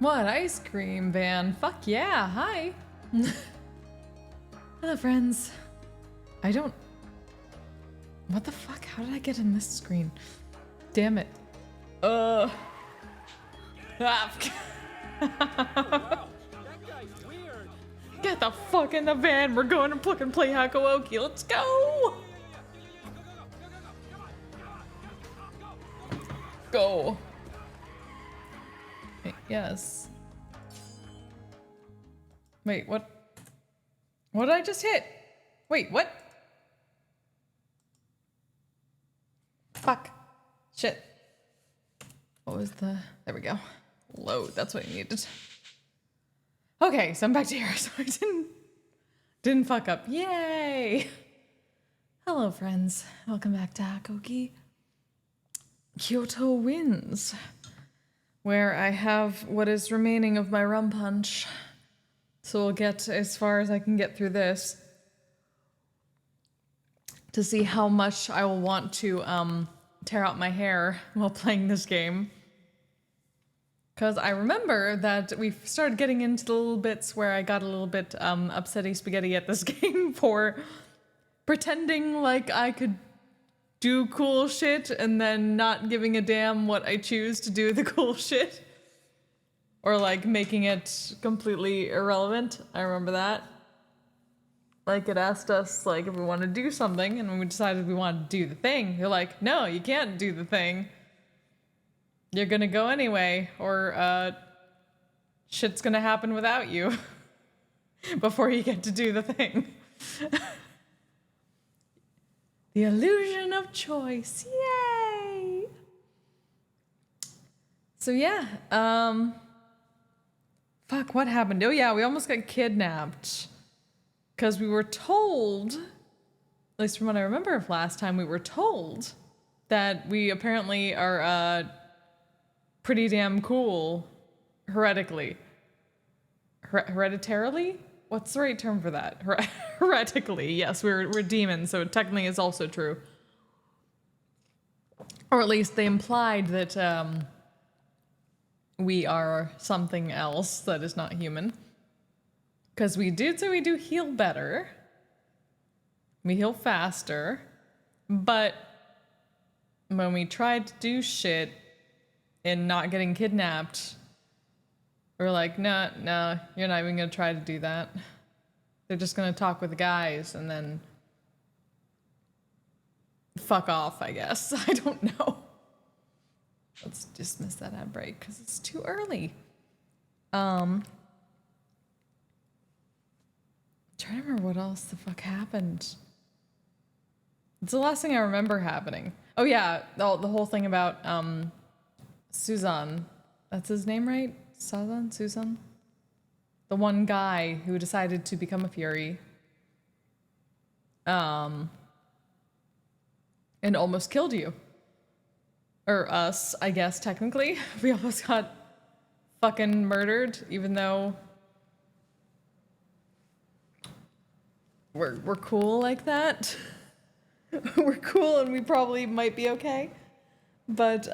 What, ice cream van? Fuck yeah, hi. Hello, friends. I don't... What the fuck? How did I get in this screen? Damn it. Ah. Get the fuck in the van. We're going to fucking play Hakuoki. Let's go. Go. Wait, yes. Wait, what? What did I just hit? Wait, what? Fuck. Shit. What was the... There we go. Load, that's what I needed. Okay, so I'm back to here, so I didn't fuck up. Yay! Hello, friends. Welcome back to Hakuoki Kyoto Winds, where I have what is remaining of my rum punch. So we'll get as far as I can get through this to see how much I will want to tear out my hair while playing this game. Because I remember that we started getting into the little bits where I got a little bit upsetty spaghetti at this game for pretending like I could do cool shit and then not giving a damn what I choose to do the cool shit. Or like making it completely irrelevant. I remember that. Like it asked us like if we want to do something, and when we decided we wanted to do the thing, they're like, no, you can't do the thing. You're gonna go anyway, or shit's gonna happen without you before you get to do the thing. The illusion of choice, yay! So yeah, fuck, what happened? Oh yeah, we almost got kidnapped. Because we were told, at least from what I remember of last time, we were told that we apparently are, pretty damn cool, hereditarily. What's the right term for that? Heretically, yes, we're demons, so it technically is also true. Or at least they implied that we are something else that is not human. Because we do heal better. We heal faster. But when we tried to do shit and not getting kidnapped, we're like, no, you're not even gonna try to do that. They're just gonna talk with the guys and then fuck off, I guess. I don't know. Let's dismiss that ad break because it's too early. Trying to remember what else the fuck happened. It's the last thing I remember happening. Oh yeah, the whole thing about Suzan. That's his name, right? Susan? The one guy who decided to become a Fury. And almost killed you. Or us, I guess, technically. We almost got fucking murdered, even though we're cool like that. We're cool and we probably might be okay. But,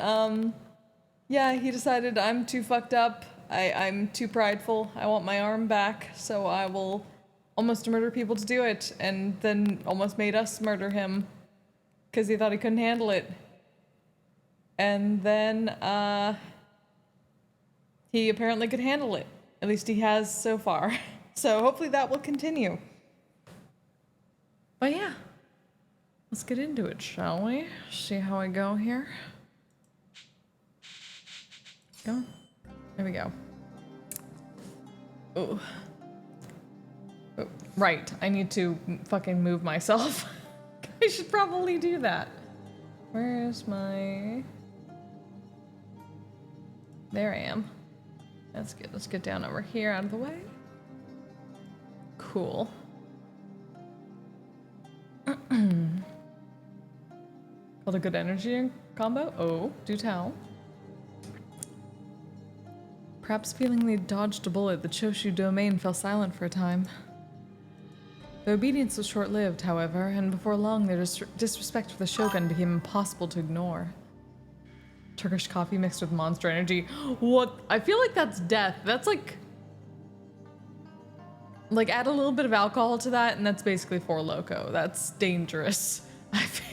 yeah, he decided I'm too fucked up. I'm too prideful. I want my arm back, so I will almost murder people to do it. And then almost made us murder him because he thought he couldn't handle it. And then, he apparently could handle it. At least he has so far. So hopefully that will continue. But yeah, let's get into it, shall we? See how I go here. Go. There we go. Ooh. Oh, right, I need to fucking move myself. I should probably do that. Where's my... There I am. That's good. Let's get down over here out of the way. Cool. Called a good energy combo? Oh, do tell. Perhaps feeling they dodged a bullet, the Choshu domain fell silent for a time. Their obedience was short-lived, however, and before long their disrespect for the Shogun became impossible to ignore. Turkish coffee mixed with Monster Energy. What? I feel like that's death. That's like add a little bit of alcohol to that and that's basically Four Loko. That's dangerous, I feel.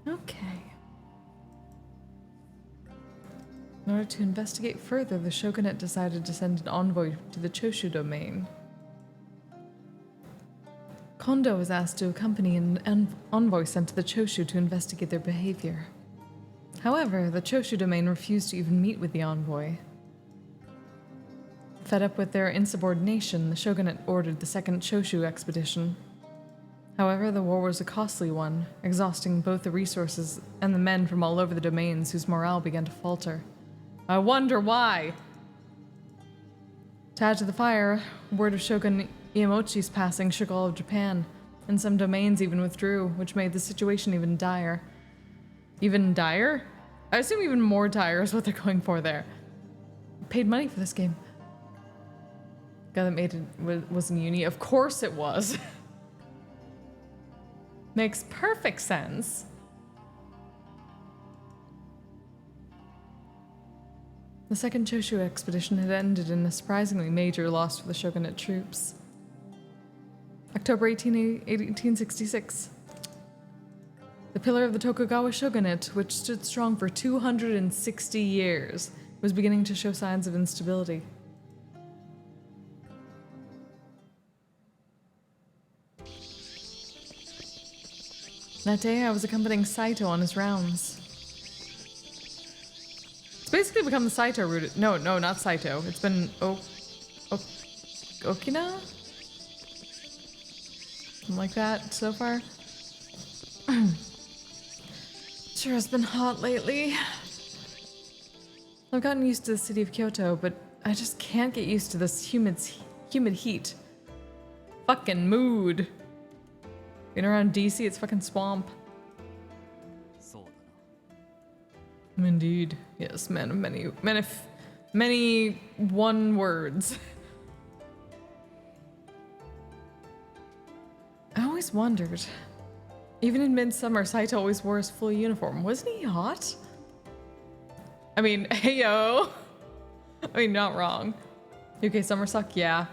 Okay. In order to investigate further, the shogunate decided to send an envoy to the Choshu domain. Kondo was asked to accompany an envoy sent to the Choshu to investigate their behavior. However, the Choshu domain refused to even meet with the envoy. Fed up with their insubordination, the shogunate ordered the second Choshu expedition. However, the war was a costly one, exhausting both the resources and the men from all over the domains whose morale began to falter. I wonder why! To add to the fire, word of Shogun Iemochi's passing shook all of Japan, and some domains even withdrew, which made the situation even dire. Even dire? I assume even more dire is what they're going for there. Paid money for this game. Guy that made it was in uni. Of course it was. Makes perfect sense. The second Choshu expedition had ended in a surprisingly major loss for the shogunate troops. October 1866. The pillar of the Tokugawa shogunate, which stood strong for 260 years, was beginning to show signs of instability. That day, I was accompanying Saito on his rounds. It's basically become the Saito route. No, not Saito. It's been Okina? Something like that so far. Sure has been hot lately. I've gotten used to the city of Kyoto, but I just can't get used to this humid heat. Fucking mood. Being around DC, it's fucking swamp. Indeed. Yes, man of many one words. I always wondered. Even in midsummer, Saito always wore his full uniform. Wasn't he hot? I mean, heyo. I mean, not wrong. UK summer suck? Yeah.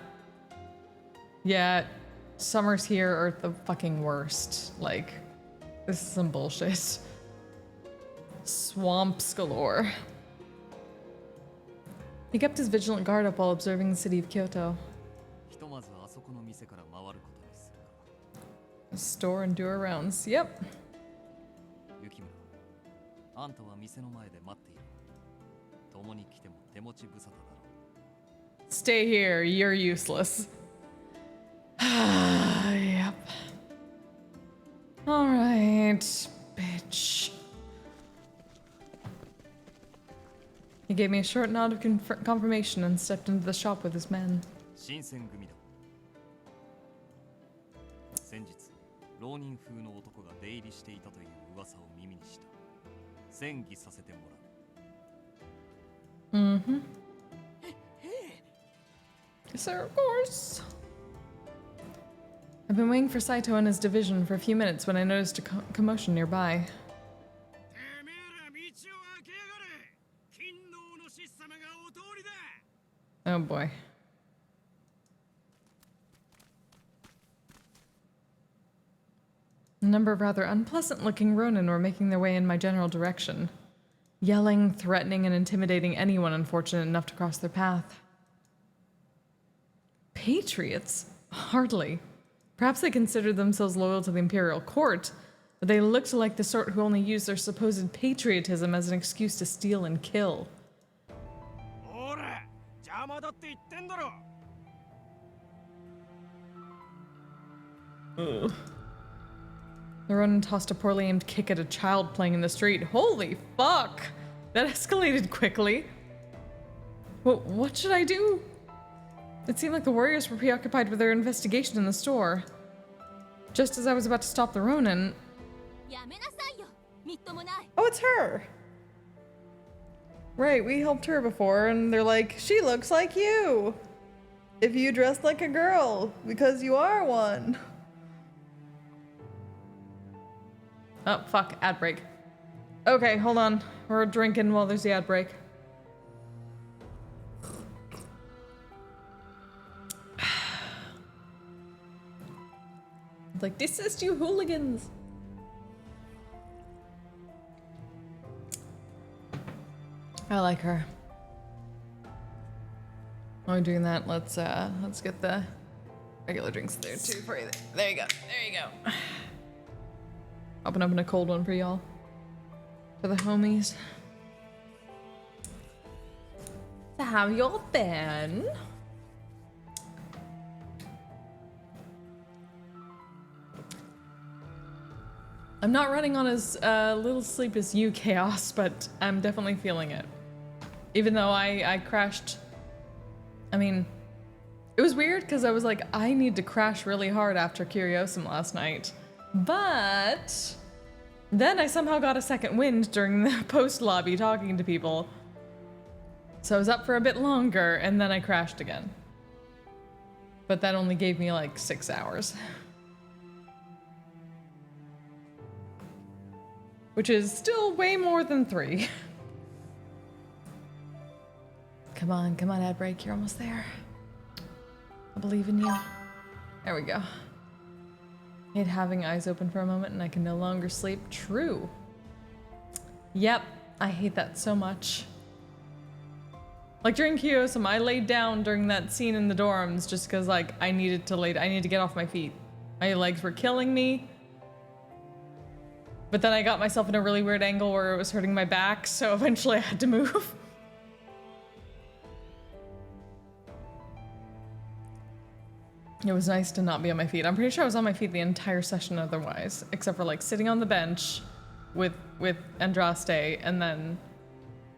Yeah, summers here are the fucking worst. Like, this is some bullshit. Swamps galore. He kept his vigilant guard up while observing the city of Kyoto. Store and do our rounds. Yep. Stay here, you're useless. Yep. Alright, bitch. He gave me a short nod of confirmation and stepped into the shop with his men. Shinsengumi. 先日、浪人風の男が出入りしていたという噂を耳にした。戦議させてもらう。Mm-hmm. Sir, of course. I've been waiting for Saito and his division for a few minutes when I noticed a commotion nearby. Oh boy. A number of rather unpleasant-looking Ronin were making their way in my general direction, yelling, threatening, and intimidating anyone unfortunate enough to cross their path. Patriots? Hardly. Perhaps they considered themselves loyal to the imperial court, but they looked like the sort who only used their supposed patriotism as an excuse to steal and kill. Ugh. The Ronin tossed a poorly aimed kick at a child playing in the street. Holy fuck! That escalated quickly. What should I do? It seemed like the warriors were preoccupied with their investigation in the store. Just as I was about to stop the Ronin... Oh, it's her! Right, we helped her before, and they're like, she looks like you! If you dress like a girl, because you are one. Oh, fuck. Ad break. Okay, hold on. We're drinking while there's the ad break. Like, desist, you hooligans! I like her. While we're doing that, let's get the regular drinks there too for you. There you go. There you go. Open up a cold one for y'all. For the homies. So how y'all been? I'm not running on as little sleep as you, Chaos, but I'm definitely feeling it. Even though I crashed. I mean, it was weird because I was like, I need to crash really hard after Curiosum last night. But then I somehow got a second wind during the post lobby talking to people. So I was up for a bit longer and then I crashed again. But that only gave me like 6 hours. Which is still way more than 3. Come on, ad break, you're almost there. I believe in you. There we go. Hate having eyes open for a moment and I can no longer sleep. True. Yep, I hate that so much. Like during Kyosum, I laid down during that scene in the dorms just because like I needed to get off my feet. My legs were killing me. But then I got myself in a really weird angle where it was hurting my back, so eventually I had to move. It was nice to not be on my feet. I'm pretty sure I was on my feet the entire session otherwise, except for like sitting on the bench with Andraste and then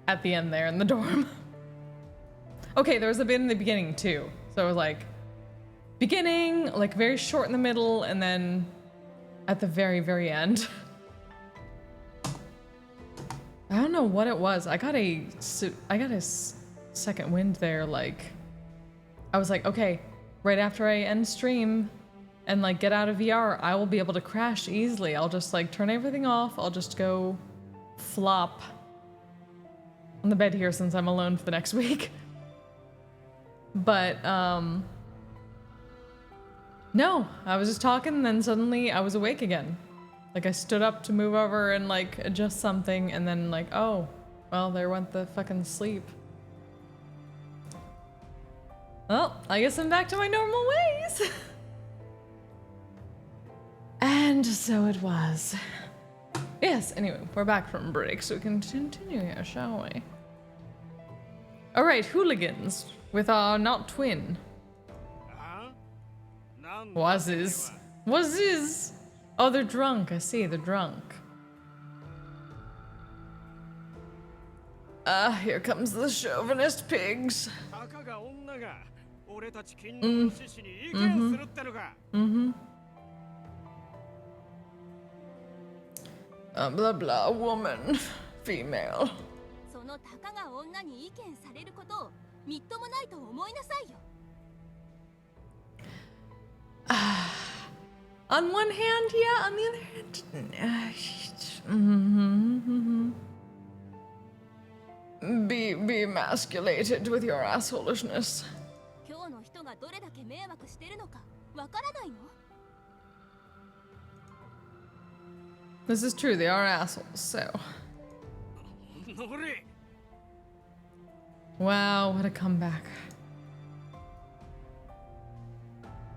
at the end there in the dorm. Okay, there was a bit in the beginning too. So it was like beginning, like very short in the middle, and then at the very, very end. I don't know what it was. I got a second wind there. Like, I was like, okay, right after I end stream and like get out of VR, I will be able to crash easily. I'll just like turn everything off. I'll just go flop on the bed here since I'm alone for the next week. But, no, I was just talking and then suddenly I was awake again. Like I stood up to move over and like adjust something and then like, oh, well, there went the fucking sleep. Well, I guess I'm back to my normal ways. And so it was. Yes, anyway, we're back from break, so we can continue here, shall we? All right, hooligans with our not twin. Wazzies. Wazzies. Oh, they're drunk. I see, they're drunk. Here comes the chauvinist pigs. Blah blah woman, female. On one hand, yeah, on the other hand, be emasculated with your assholishness. This is true, they are assholes, so. Wow, what a comeback.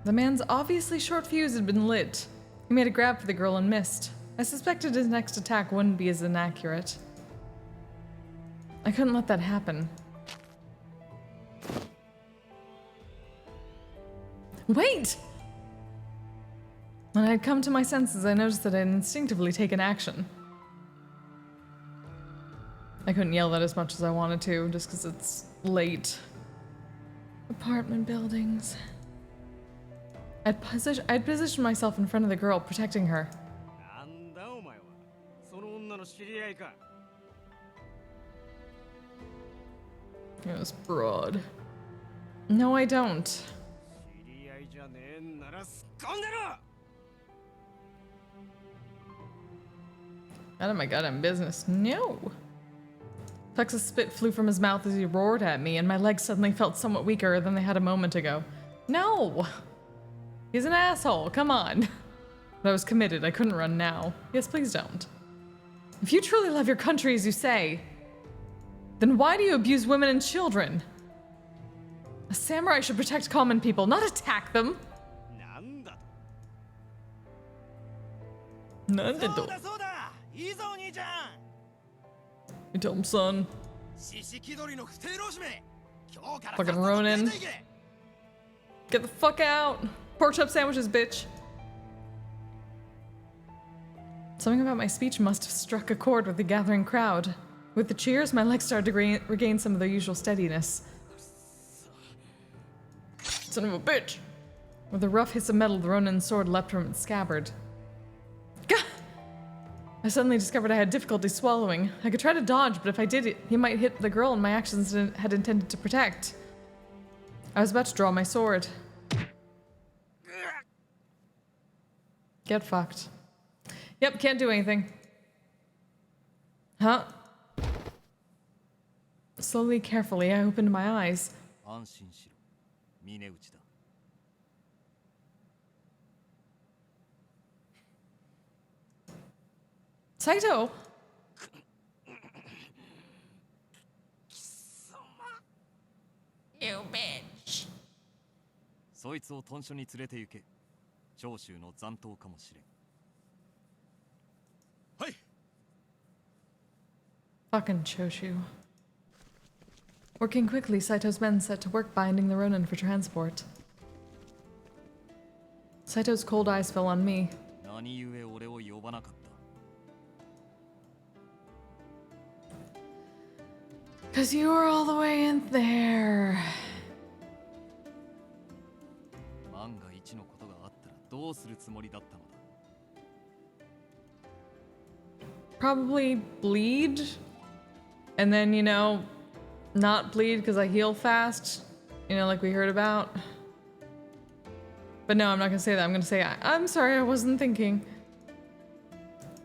The man's obviously short fuse had been lit. He made a grab for the girl and missed. I suspected his next attack wouldn't be as inaccurate. I couldn't let that happen. Wait! When I had come to my senses, I noticed that I had instinctively taken action. I couldn't yell that as much as I wanted to, just because it's late. Apartment buildings. I'd positioned myself in front of the girl, protecting her. It was broad. No, I don't. Out of my goddamn business. No. Flecks of spit flew from his mouth as he roared at me, and my legs suddenly felt somewhat weaker than they had a moment ago. No! He's an asshole, come on. But I was committed, I couldn't run now. Yes, please don't. If you truly love your country as you say, then why do you abuse women and children? A samurai should protect common people, not attack them. Nandito. You tell him, son. Fucking Ronin. Get the fuck out. Pork chop sandwiches, bitch. Something about my speech must have struck a chord with the gathering crowd. With the cheers, my legs started to regain some of their usual steadiness. Son of a bitch! With a rough hiss of metal, the Ronin's sword leapt from its scabbard. Gah! I suddenly discovered I had difficulty swallowing. I could try to dodge, but if I did, he might hit the girl my actions had intended to protect. I was about to draw my sword. Get fucked. Yep, can't do anything. Huh? Slowly, carefully, I opened my eyes. Saito! You bitch. そいつを屯所に連れて行け。長州の残党かもしれん。はい。 Fucking Choshu. Working quickly, Saito's men set to work binding the Ronin for transport. Saito's cold eyes fell on me. 何故俺を呼ばなかった。 'Cause you were all the way in there. 万が一のことがあったらどうするつもりだったのだ。 Probably bleed. And then, you know, not bleed because I heal fast. You know, like we heard about. But no, I'm not gonna say that. I'm gonna say, I'm sorry, I wasn't thinking.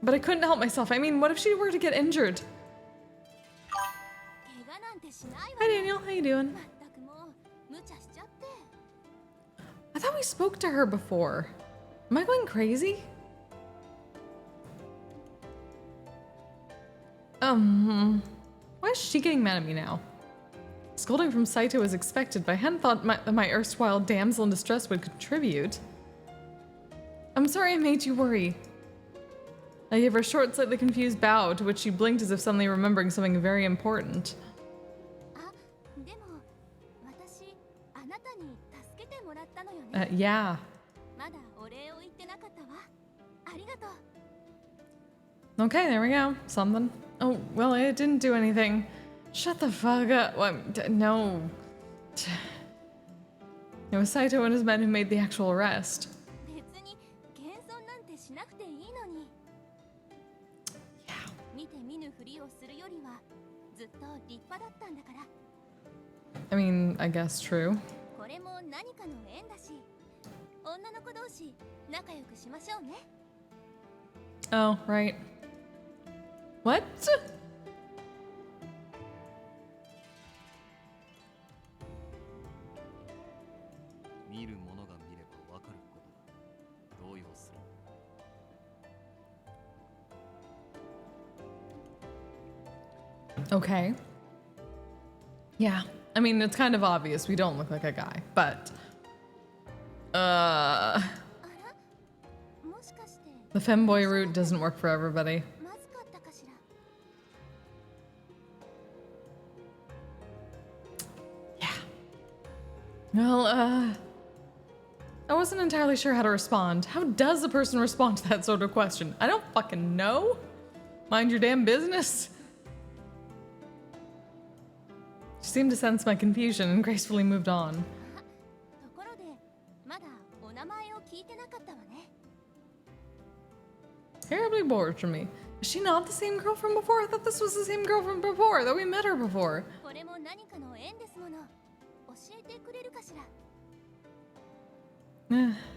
But I couldn't help myself. I mean, what if she were to get injured? Hi Daniel, how you doing? I thought we spoke to her before. Am I going crazy? Why is she getting mad at me now? Scolding from Saito was expected, but I hadn't thought that my erstwhile damsel in distress would contribute. I'm sorry I made you worry. I gave her a short, slightly confused bow, to which she blinked as if suddenly remembering something very important. Yeah. Okay, there we go. Something. Oh, well, it didn't do anything. Shut the fuck up. What? No. It was Saito and his men who made the actual arrest. Yeah. I mean, I guess true. Oh, right. What? Okay. Yeah. I mean, it's kind of obvious we don't look like a guy, but... The femboy route doesn't work for everybody. Yeah. Well, I wasn't entirely sure how to respond. How does a person respond to that sort of question? I don't fucking know. Mind your damn business. She seemed to sense my confusion and gracefully moved on. Terribly bored from me. Is she not the same girl from before? I thought this was the same girl from before, that we met her before.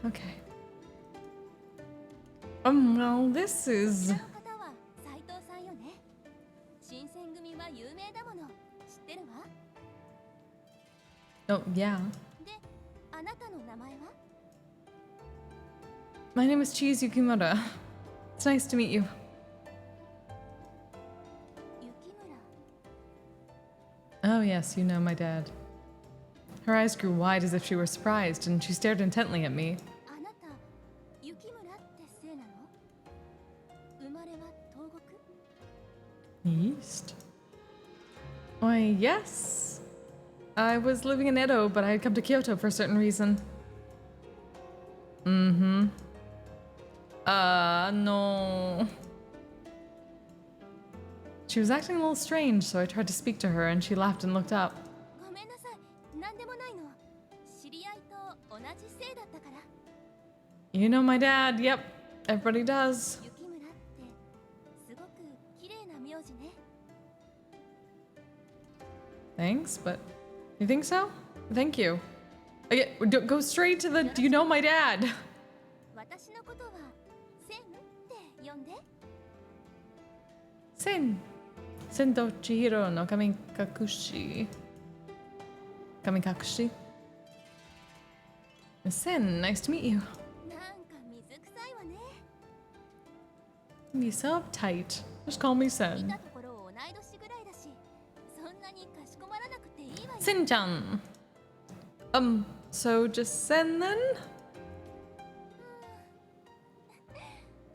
Okay. Well, this is... ってるわ。 Oh, yeah. で、あなたの名前は？ My name is Cheese Yukimura. It's nice to meet you. 雪村。 Oh, yes, you know my dad. Her eyes grew wide as if she were surprised, and she stared intently at me. あなた、雪村って姓なの？生まれは東国？ East? Why, yes. I was living in Edo, but I had come to Kyoto for a certain reason. Mm-hmm. No. She was acting a little strange, so I tried to speak to her, and she laughed and looked up. ごめんなさい、なんでもないの。知り合いと同じ姓だったから。 You know my dad. Yep, everybody does. 雪村ってすごく綺麗な名字ね。 Thanks, but you think so? Thank you. Go straight to the. Do you know my dad? 私のことはセンって呼んで。 Sen. Sento Chihiro no Kamikakushi. Kamikakushi? Sen, nice to meet you. なんか水臭いわね。 Be so uptight. Just call me 見 Sen. たところ同い年ぐらいだし、そんなにかしこまらなくていいわよ。 Sen-chan. So just Sen then?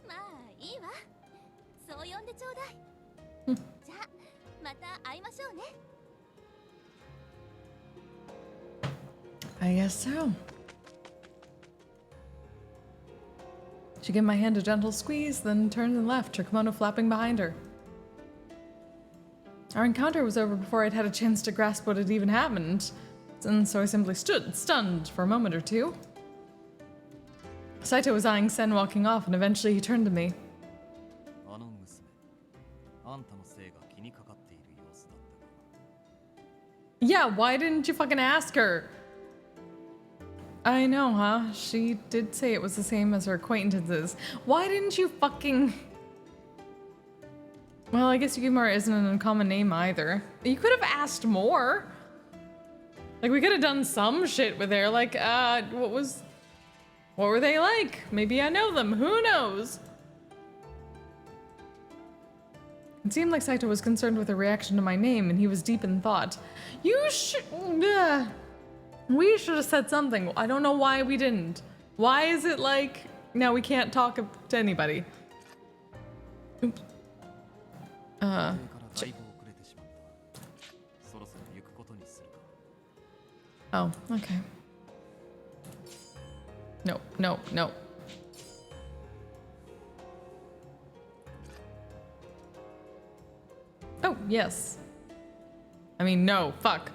まあいいわ。そう呼んでちょうだい。じゃあまた会いましょうね。 I guess so. She gave my hand a gentle squeeze, then turned and left, her kimono flapping behind her. Our encounter was over before I'd had a chance to grasp what had even happened, and so I simply stood, stunned, for a moment or two. Saito was eyeing Sen walking off, and eventually he turned to me. あの娘、あんたの姓が気にかかっている様子だったが。 Yeah, why didn't you fucking ask her? I know, huh? She did say it was the same as her acquaintances. Why didn't you fucking... Well, I guess Yukimura isn't an uncommon name either. You could have asked more. Like, we could have done some shit with her. Like, what were they like? Maybe I know them. Who knows? It seemed like Saito was concerned with her reaction to my name, and he was deep in thought. We should have said something. I don't know why we didn't. Why is it like, now we can't talk to anybody? Oops. 家からだいぶ遅れてしまった。そろそろ行くことにするか。 Oh, okay. No, no, no. Oh, yes. I mean, no, fuck.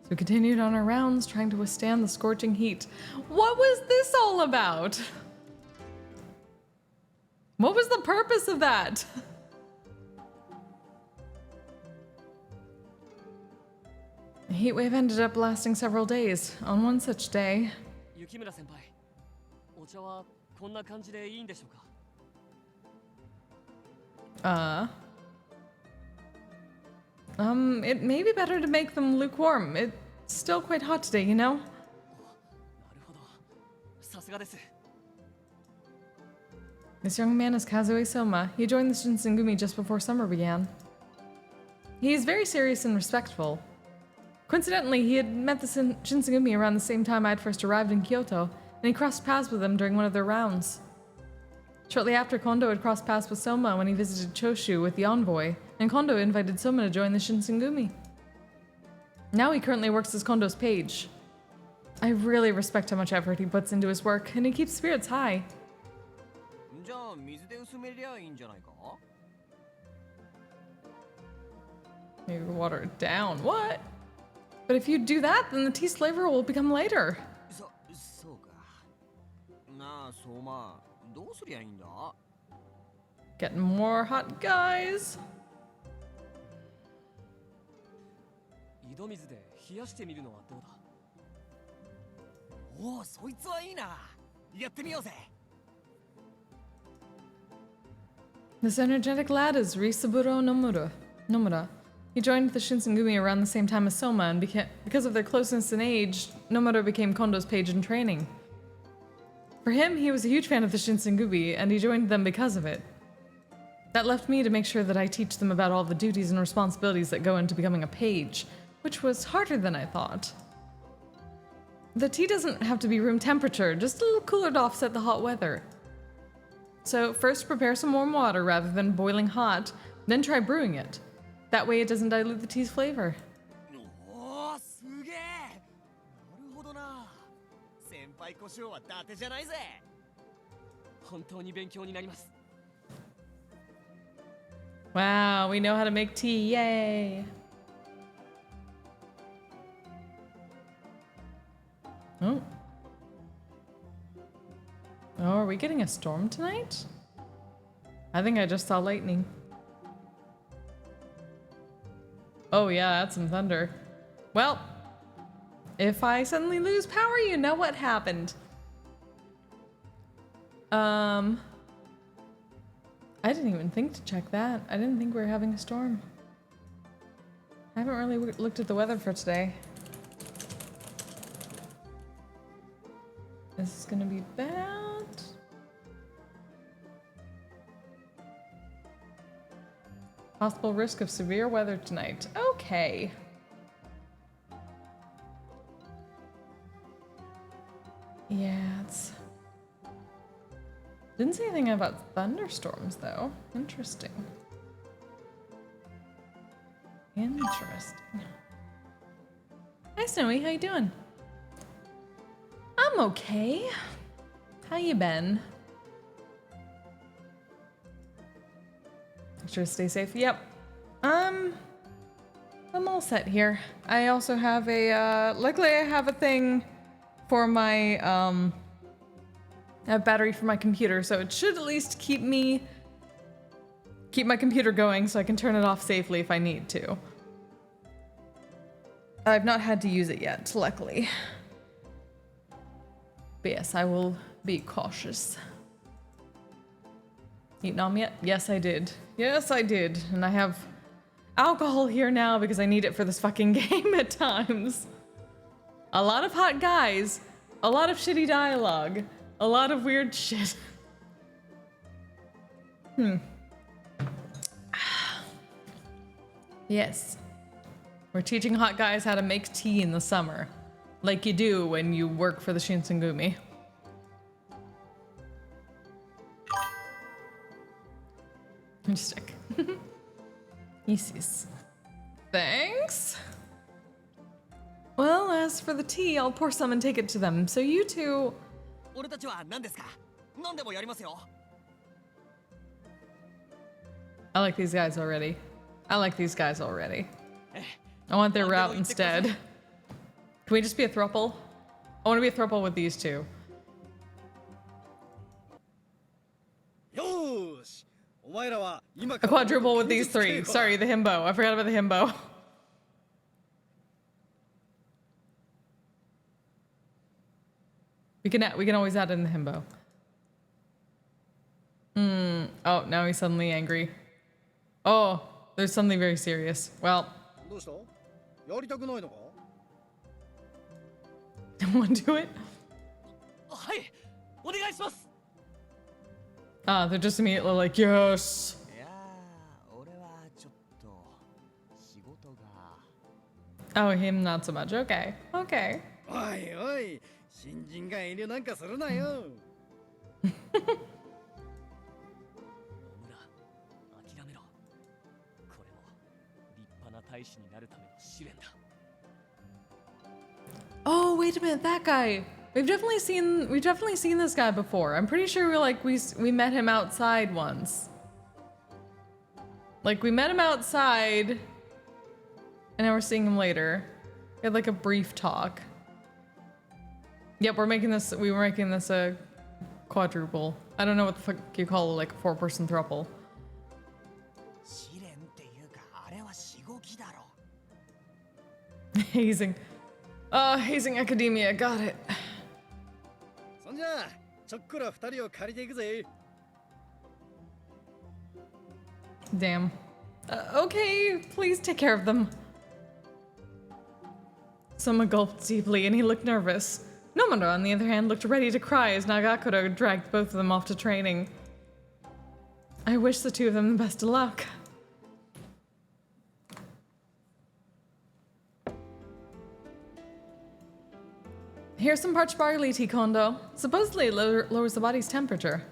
So we continued on our rounds, trying to withstand the scorching heat. What was this all about? What was the purpose of that? The heat wave ended up lasting several days. On one such day, 雪村先輩、お茶はこんな感じでいいんでしょうか。 it may be better to make them lukewarm. It's still quite hot today, you know? なるほど、さすがです。 This young man is Kazue Soma. He joined the Shinsengumi just before summer began. He is very serious and respectful. Coincidentally, he had met the Shinsengumi around the same time I'd first arrived in Kyoto, and he crossed paths with them during one of their rounds. Shortly after, Kondo had crossed paths with Soma when he visited Choshu with the envoy, and Kondo invited Soma to join the Shinsengumi. Now he currently works as Kondo's page. I really respect how much effort he puts into his work, and he keeps spirits high. じゃあ水で薄めりゃいいんじゃないか。 Maybe water it down. What? But if you do that, then the tea's flavor will become lighter. そうか。なあ、相馬、どうすりゃいいんだ？ Getting more hot guys. 井戸水で冷やしてみるのはどうだ。おお、そいつはいいな。やってみようぜ。 This energetic lad is Risaburo Nomura. He joined the Shinsengumi around the same time as Soma, and because of their closeness in age, Nomaru became Kondo's page in training. For him, he was a huge fan of the Shinsengumi, and he joined them because of it. That left me to make sure that I teach them about all the duties and responsibilities that go into becoming a page, which was harder than I thought. The tea doesn't have to be room temperature, just a little cooler to offset the hot weather. So first prepare some warm water rather than boiling hot, then try brewing it. That way it doesn't dilute the tea's flavor. おお、すげえ。なるほどな。先輩故障は伊達じゃないぜ。本当に勉強になります。 Wow, we know how to make tea, yay! Oh. Oh, are we getting a storm tonight? I think I just saw lightning. Oh yeah, that's some thunder. Well, if I suddenly lose power, you know what happened. I didn't even think to check that. I didn't think we were having a storm. I haven't really looked at the weather for today. This is gonna be bad. Possible risk of severe weather tonight. Okay. Yeah, it's... Didn't say anything about thunderstorms, though. Interesting. Interesting. Hi, Snowy. How you doing? I'm okay. How you been? Make sure to stay safe. Yep. I'm all set here. I also have a, luckily I have a thing for my, a battery for my computer, so it should at least keep my computer going so I can turn it off safely if I need to. I've not had to use it yet, luckily. But yes, I will be cautious. Eat nom yet? Yes, I did. Yes, I did. And I have alcohol here now because I need it for this fucking game at times. A lot of hot guys, a lot of shitty dialogue, a lot of weird shit. Yes. We're teaching hot guys how to make tea in the summer. Like you do when you work for the Shinsengumi. Stick. Yeesis. Thanks. Well, as for the tea, I'll pour some and take it to them. So you two... 俺たちは何ですか？飲んでもやりますよ。 I like these guys already. I like these guys already. I want their route instead. Can we just be a throuple? I want to be a throuple with these two. A quadruple with these three. Sorry, the himbo. I forgot about the himbo. We can always add in the himbo. Oh, now he's suddenly angry. Oh, there's something very serious. Well. Don't want to do it? Ah, they're just immediately like, yes. Oh, him not so much. Okay. Okay. Oh, wait a minute, that guy. We've definitely seen this guy before. I'm pretty sure we met him outside once. Like we met him outside and now we're seeing him later. We had like a brief talk. Yep, we were making this a quadruple. I don't know what the fuck you call like a 4-person throuple. Hazing. Hazing academia, got it. Damn. Okay, please take care of them. Soma gulped deeply and he looked nervous. Nomura, on the other hand, looked ready to cry as Nagakuro dragged both of them off to training. I wish the two of them the best of luck. Here's some parched barley tea, Kondo. Supposedly it lowers the body's temperature.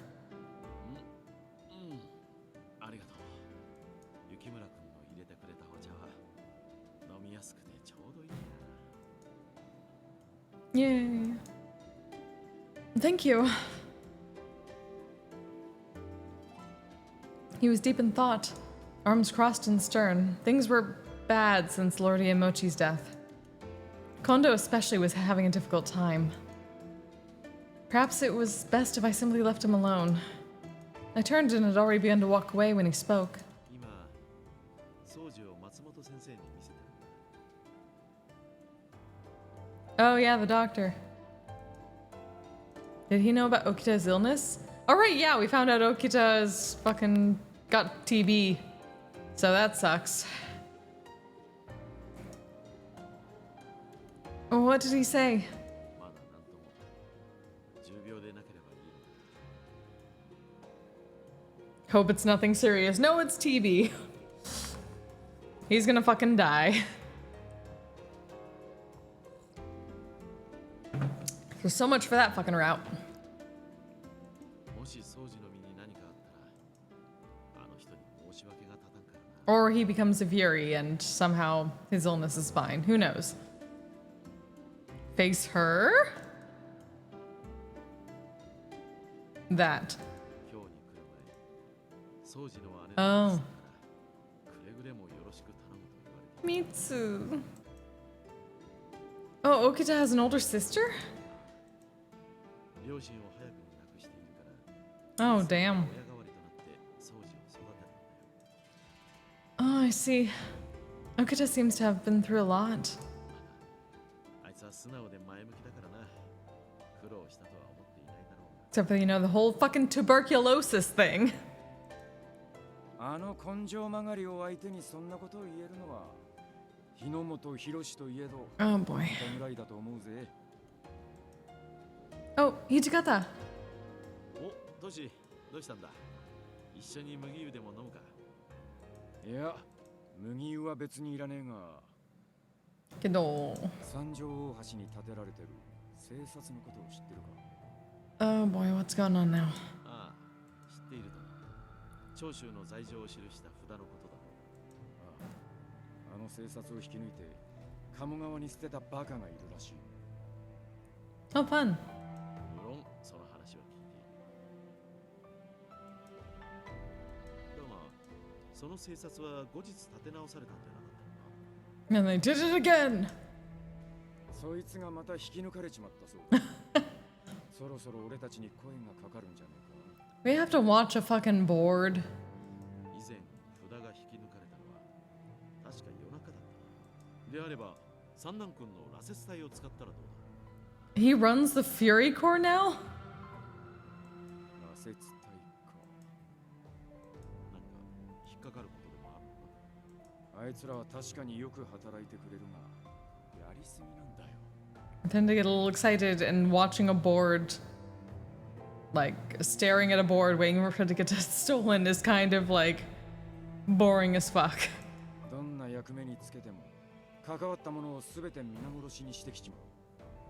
Yay. Thank you. He was deep in thought, arms crossed and stern. Things were bad since Lord Iemochi's death. Kondo especially was having a difficult time. Perhaps it was best if I simply left him alone. I turned and had already begun to walk away when he spoke. Oh yeah, the doctor. Did he know about Okita's illness? Oh right, yeah, we found out Okita's fucking got TB. So that sucks. What did he say? Hope it's nothing serious. No, it's TB. He's gonna fucking die. So much for that fucking route. Or he becomes a Fury and somehow his illness is fine. Who knows? Face her? That. Oh. Mitsu. Oh, Okita has an older sister? Oh, damn. Oh, I see. Okita seems to have been through a lot. Except for, you know, the whole fucking tuberculosis thing. Oh boy. Oh, Hijikata. トシ、どうしたんだ？一緒に麦湯でも飲むか？いや、麦湯は別にいらねえが。けど。三条大橋に建てられてる生殺のことを知ってるか？ Oh boy, what's going on now? ああ、知っていると。長州の罪状を記した札のことだ。あの生殺を引き抜いて鴨川に捨てたバカがいるらしい。Oh, fun. 無論その話は聞いている。だが、その生殺は後日立て直されたんじゃなかったのか。And they did it again. そいつがまた引き抜かれちまったそうだ。そろそろ俺たちに声がかかるんじゃねえか。We have to watch a fucking board. 以前札が引き抜かれたのは確か夜中だった。であれば三男君の羅刹体を使ったらどうだ？ He runs the Fury Corps now? 羅刹体か。なんか引っかかることでもあるのか？あいつらは確かによく働いてくれるが、やりすぎなんだよ。I tend to get a little excited and watching a board, like staring at a board waiting for it to get stolen is kind of like boring as fuck. どんな役目につけても関わったものをすべて皆殺しにしてきちまう。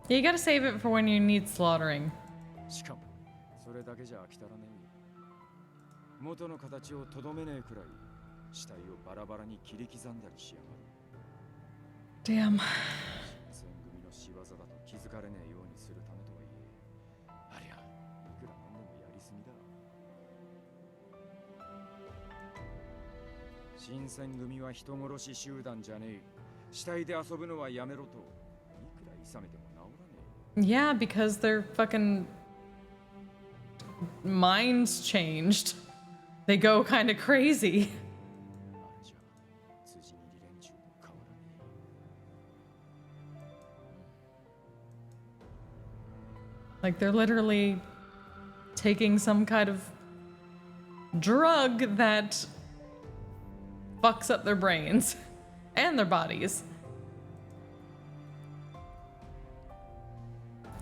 You gotta save it for when you need slaughtering. しかもそれだけじゃ飽き足らねえ。元の形をとどめねえくらい死体をバラバラに切り刻んだりしやがる。 Damn. 新選組の仕業だと気づかれねえようにするためとはいえ、ありゃいくらなんでもやりすぎだ。新選組は人殺し集団じゃねえ。死体で遊ぶのはやめろといくら諌めても治らねえ。 Yeah, because their fucking minds changed. They go kind of crazy. あれじゃ辻切り連中と変わらねえ。 Like they're literally taking some kind of drug that fucks up their brains and their bodies.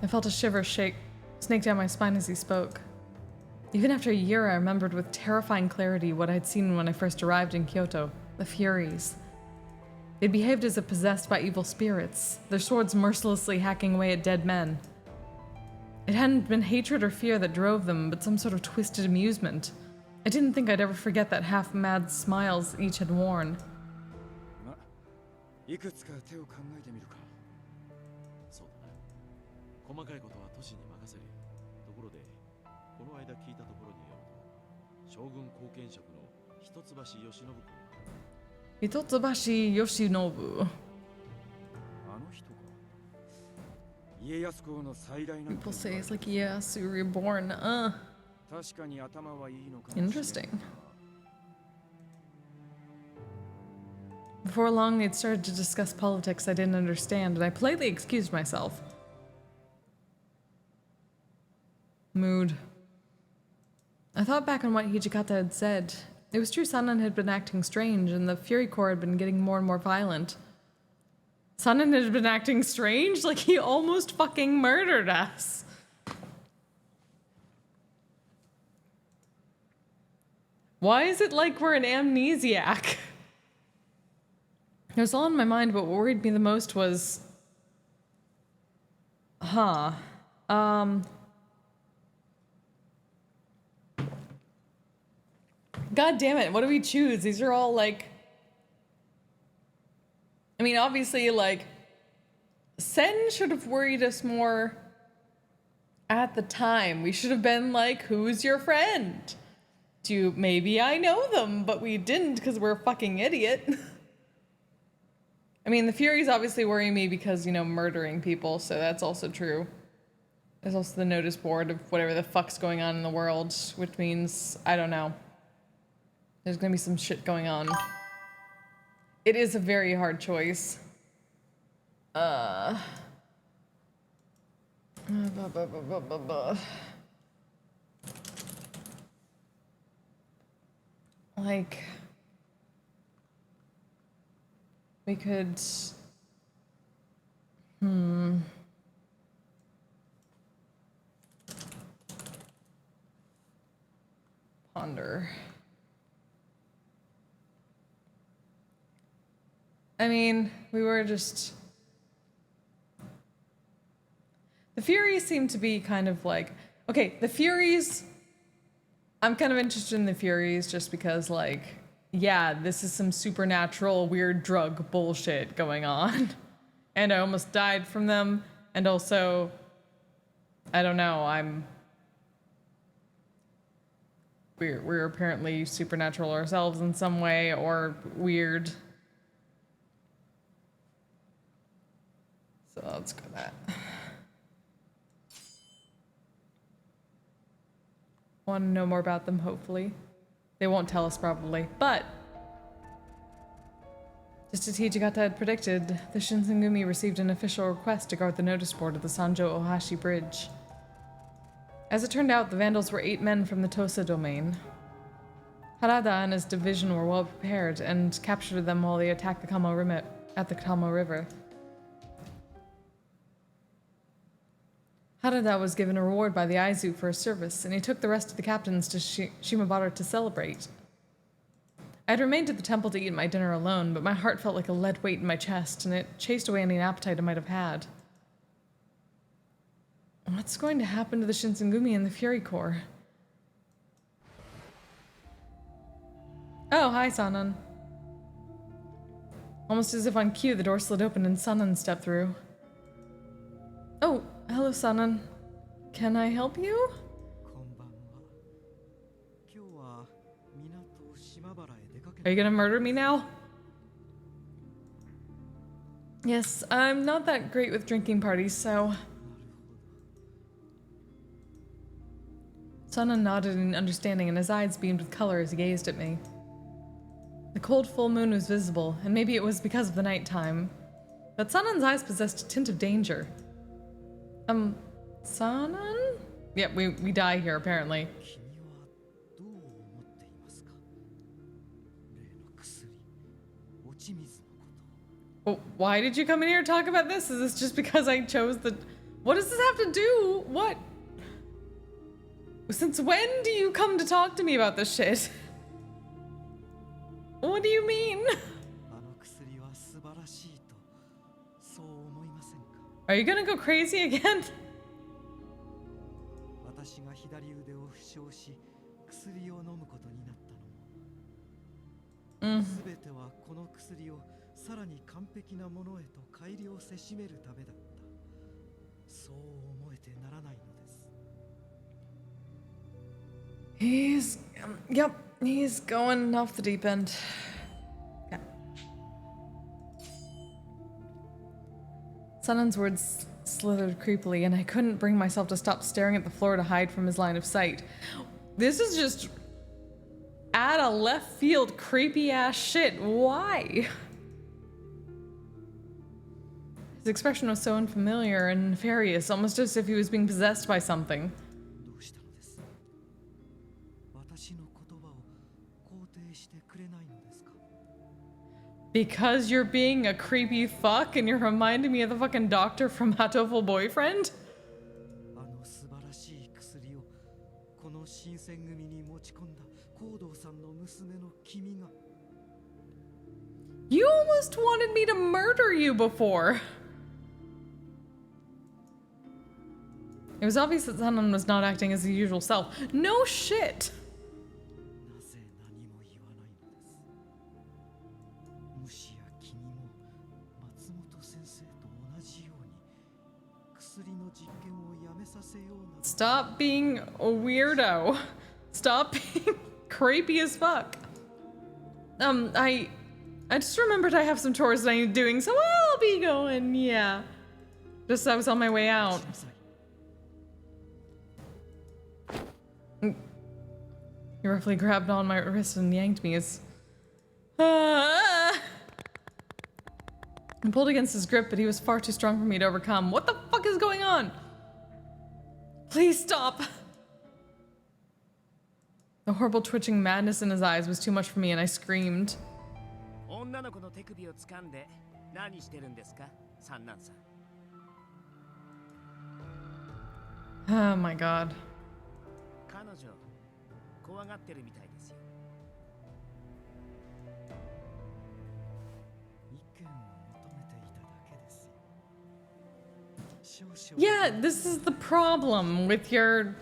I felt a shiver snake down my spine as he spoke. Even after a year, I remembered with terrifying clarity what I'd seen when I first arrived in Kyoto, the Furies. They behaved as if possessed by evil spirits, their swords mercilessly hacking away at dead men. It hadn't been hatred or fear that drove them, but some sort of twisted amusement. I didn't think I'd ever forget that half-mad smiles each had worn. ま、いくつか手を考えてみるか。そうだな。細かいことは都市に任せる。ところで、この間聞いたところによると、将軍後見職の一橋慶喜君は Hitotsubashi Yoshinobu. あの人か。家康公の再来の。 People say it's like Ieyasu reborn. 確かに頭はいいのかもしれない。 Interesting. Before long, they'd started to discuss politics I didn't understand, and I politely excused myself. Mood. I thought back on what Hijikata had said. It was true Sanan had been acting strange, and the Fury Corps had been getting more and more violent. Sanan had been acting strange? Like he almost fucking murdered us. Why is it like we're an amnesiac? It was all in my mind, but what worried me the most was... God damn it, what do we choose? These are all like... I mean, obviously, like... Sen should have worried us more at the time. We should have been like, who's your friend? Maybe I know them, but we didn't because we're a fucking idiot. I mean, the Furies obviously worry me because, you know, murdering people, so that's also true. There's also the notice board of whatever the fuck's going on in the world, which means, I don't know. There's gonna be some shit going on. It is a very hard choice. Like, we could, ponder. I mean, we were just, the Furies seem to be kind of like, okay, the Furies, I'm kind of interested in the Furies just because, like, yeah, this is some supernatural weird drug bullshit going on. And I almost died from them. And also, I don't know, we're apparently supernatural ourselves in some way, or weird. So let's go with that. Want to know more about them, hopefully. They won't tell us probably, but just as Hijikata had predicted, the Shinsengumi received an official request to guard the notice board of the Sanjo Ohashi Bridge. As it turned out, the Vandals were 8 men from the Tosa domain. Harada and his division were well prepared and captured them while they attacked the Kamo River. Harada was given a reward by the Aizu for his service, and he took the rest of the captains to Shimabara to celebrate. I had remained at the temple to eat my dinner alone, but my heart felt like a lead weight in my chest, and it chased away any appetite I might have had. What's going to happen to the Shinsengumi and the Fury Corps? Oh, hi, Sanan. Almost as if on cue, the door slid open and Sanan stepped through. Oh, hello, Sanan. Can I help you? Are you gonna murder me now? Yes, I'm not that great with drinking parties, so... Sanan nodded in understanding, and his eyes beamed with color as he gazed at me. The cold full moon was visible, and maybe it was because of the night time, but Sanan's eyes possessed a tint of danger. Sanan? Yep, we die here, apparently. ち水のこと。 Well, why did you come in here to talk about this? Is this just because I chose the... What does this have to do? What? Since when do you come to talk to me about this shit? What do you mean? あの薬は素晴らしいとそう思いませんか。 Are you gonna go crazy again? 私が左腕を負傷し薬を飲むことになったのも、すべてはこの薬をさらに完璧なものへと改良せしめるためだった。そう思えてならないのです。 Yep, he's going off the deep end. Yeah. Sunen's words slithered creepily, and I couldn't bring myself to stop staring at the floor to hide from his line of sight. This is just out of left field creepy ass shit. Why? His expression was so unfamiliar and nefarious, almost as if he was being possessed by something. どうしたのです。私の言葉を肯定してくれないのですか。 Because you're being a creepy fuck and you're reminding me of the fucking doctor from Hatoful Boyfriend? あの素晴らしい薬をこの新選組に持ち込んだ行動さんの娘の君が。 You almost wanted me to murder you before. It was obvious that Sunen was not acting as his usual self. No shit! なぜ何も言わないのです。もしや君も松本先生と同じように薬の実験をやめさせような。 Stop being a weirdo. Stop being creepy as fuck. I just remembered I have some chores that I need doing, so I'll be going, yeah. Just I was on my way out. He roughly grabbed on my wrist and yanked me as... I pulled against his grip, but he was far too strong for me to overcome. What the fuck is going on? Please stop! The horrible twitching madness in his eyes was too much for me, and I screamed. 女の子の手首を掴んで何してるんですか、三男さん。 Oh my god. 彼女怖がってるみたいですよ。意見を求めていただけですよ。少々 Yeah, this is the problem with your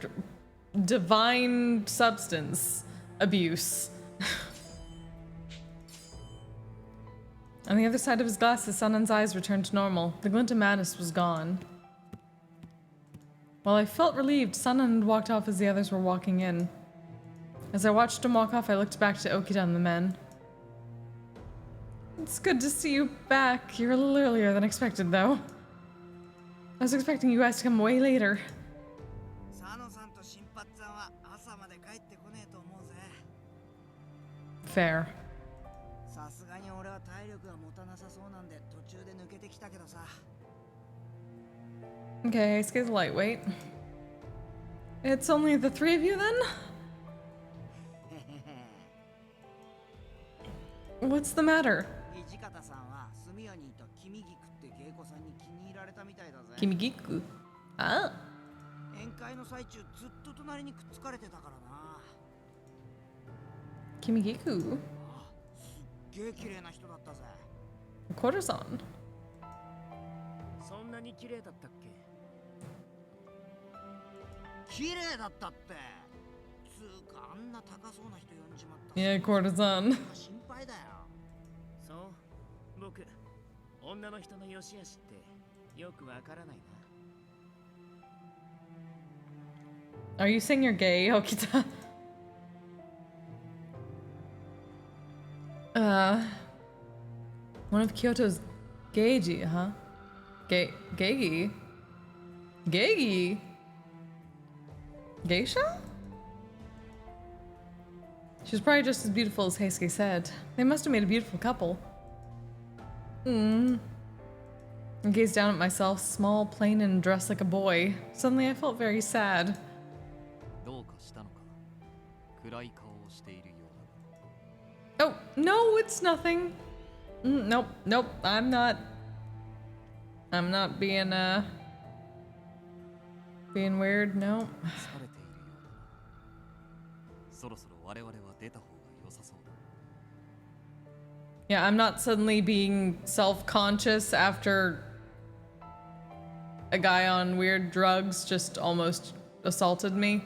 divine substance abuse. On the other side of his glasses, Sunen's eyes returned to normal. The glint of madness was gone. While I felt relieved, Sunen had walked off as the others were walking in. As I watched him walk off, I looked back to Okita and the men. It's good to see you back. You're a little earlier than expected, though. I was expecting you guys to come way later. 佐野さんと新八さんは朝まで帰ってこねえと思うぜ。 Fair. さすがに俺は体力が持たなさそうなんで途中で抜けてきたけどさ。 Okay, Isuke's lightweight. It's only the three of you then? What's the matter? 土方さんは住谷にいた君菊って芸妓さんに気に入られたみたいだぜ。 Kimigiku. Ah. 宴会の最中ずっと隣にくっつかれてたからな。 Kimigiku? あ、すっげえ綺麗な人だったぜ。 Quarterson. そんなに綺麗だったっけ。綺麗だったって。つうかあんな高そうな人呼んじまった。 Yeah, Quarterson. 心配だよ。そう、僕女の人の良し悪しってよくわからないな。 Are you saying you're gay, Okita? One of Kyoto's Geiji, huh? Geigi? Geigi? Geisha? She was probably just as beautiful as Heisuke said. They must have made a beautiful couple. I gazed down at myself, small, plain, and dressed like a boy. Suddenly I felt very sad. どうかしたのか。暗い顔をしているようだ。 Oh, no, it's nothing. Nope, nope, I'm not being being weird, no. 疲れているようだな。そろそろ我々は出た方が良さそうだ。Yeah, I'm not suddenly being self-conscious after a guy on weird drugs just almost assaulted me.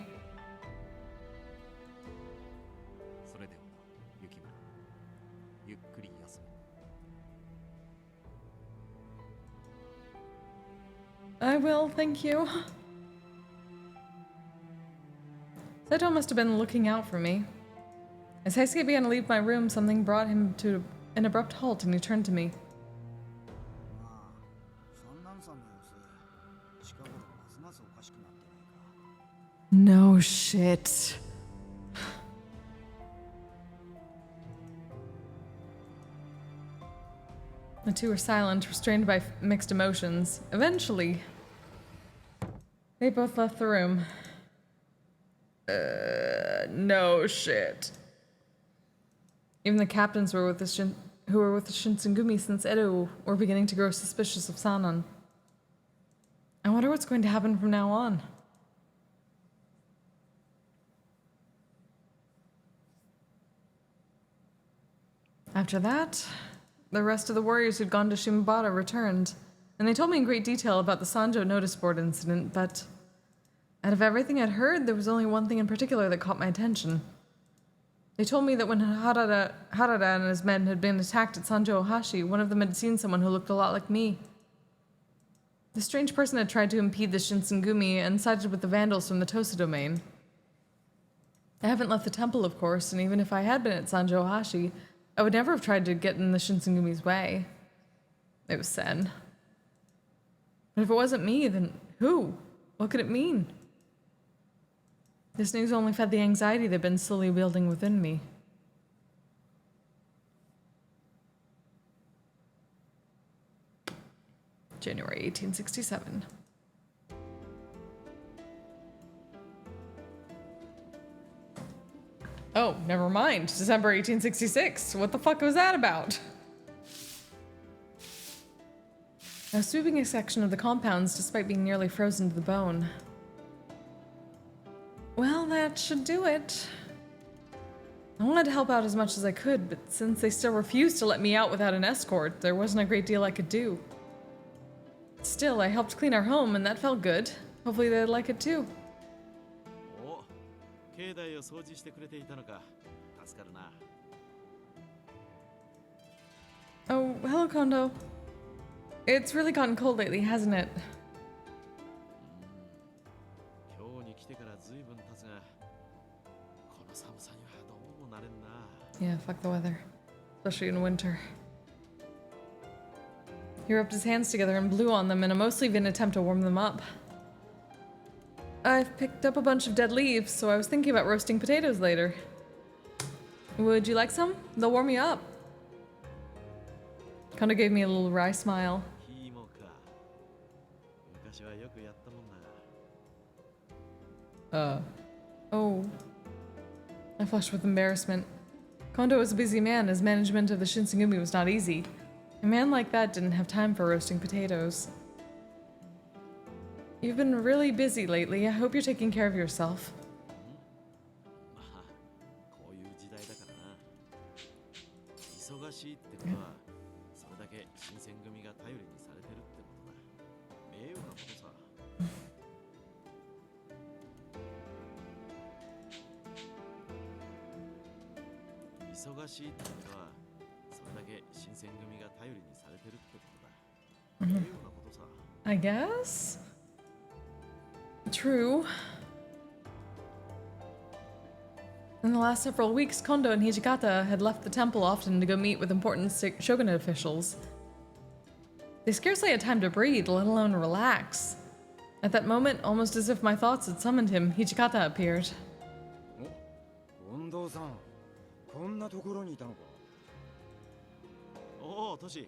それではな、雪村。ゆっくり休め。I will, thank you. Saito must have been looking out for me. As Heisuke began to leave my room, something brought him to an abrupt halt and he turned to me. まあ三男さんの様子近頃ますますおかしくなってないか。 No shit. The two were silent, restrained by mixed emotions. Eventually, they both left the room. No shit. Even the captains were with the who were with the Shinsengumi since Edo were beginning to grow suspicious of Sanan. I wonder what's going to happen from now on. After that, the rest of the warriors who'd gone to Shimabara returned, and they told me in great detail about the Sanjo notice board incident, but out of everything I'd heard, there was only one thing in particular that caught my attention. They told me that when Harada and his men had been attacked at Sanjo Ohashi, one of them had seen someone who looked a lot like me. The strange person had tried to impede the Shinsengumi and sided with the vandals from the Tosa domain. I haven't left the temple, of course, and even if I had been at Sanjo Ohashi, I would never have tried to get in the Shinsengumi's way. It was Sen. But if it wasn't me, then who? What could it mean? This news only fed the anxiety that had been slowly building within me. January 1867. Oh, never mind. December 1866. What the fuck was that about? I was sweeping a section of the compounds despite being nearly frozen to the bone. Well, that should do it. I wanted to help out as much as I could, but since they still refused to let me out without an escort, there wasn't a great deal I could do. Still, I helped clean our home, and that felt good. Hopefully they'd like it too. お、境内を掃除してくれていたのか。助かるな。Oh, hello, Kondo. It's really gotten cold lately, hasn't it? 今日に来てからずいぶん経つが、この寒さにはどうもなれんな。Yeah, fuck the weather. Especially in winter. He rubbed his hands together and blew on them in a mostly vain attempt to warm them up. I've picked up a bunch of dead leaves, so I was thinking about roasting potatoes later. Would you like some? They'll warm you up. Kondo gave me a little wry smile. キーモか。昔はよくやったもんな。Oh. I flushed with embarrassment. Kondo was a busy man, as management of the Shinsengumi was not easy. A man like that didn't have time for roasting potatoes. You've been really busy lately. I hope you're taking care of yourself. まあ、こういう時代だからな。忙しいってことは、それだけ新選組が頼りにされてるってことだ。名誉なことさ。忙しいってことは、それだけ新選組が頼りにされてるってことだ。名誉なことさ。I guess? True. In the last several weeks, Kondo and Hijikata had left the temple often to go meet with important shogunate officials. They scarcely had time to breathe, let alone relax. At that moment, almost as if my thoughts had summoned him, Hijikata appeared. 近藤さん、こんなところにいたのか。おお、トシ、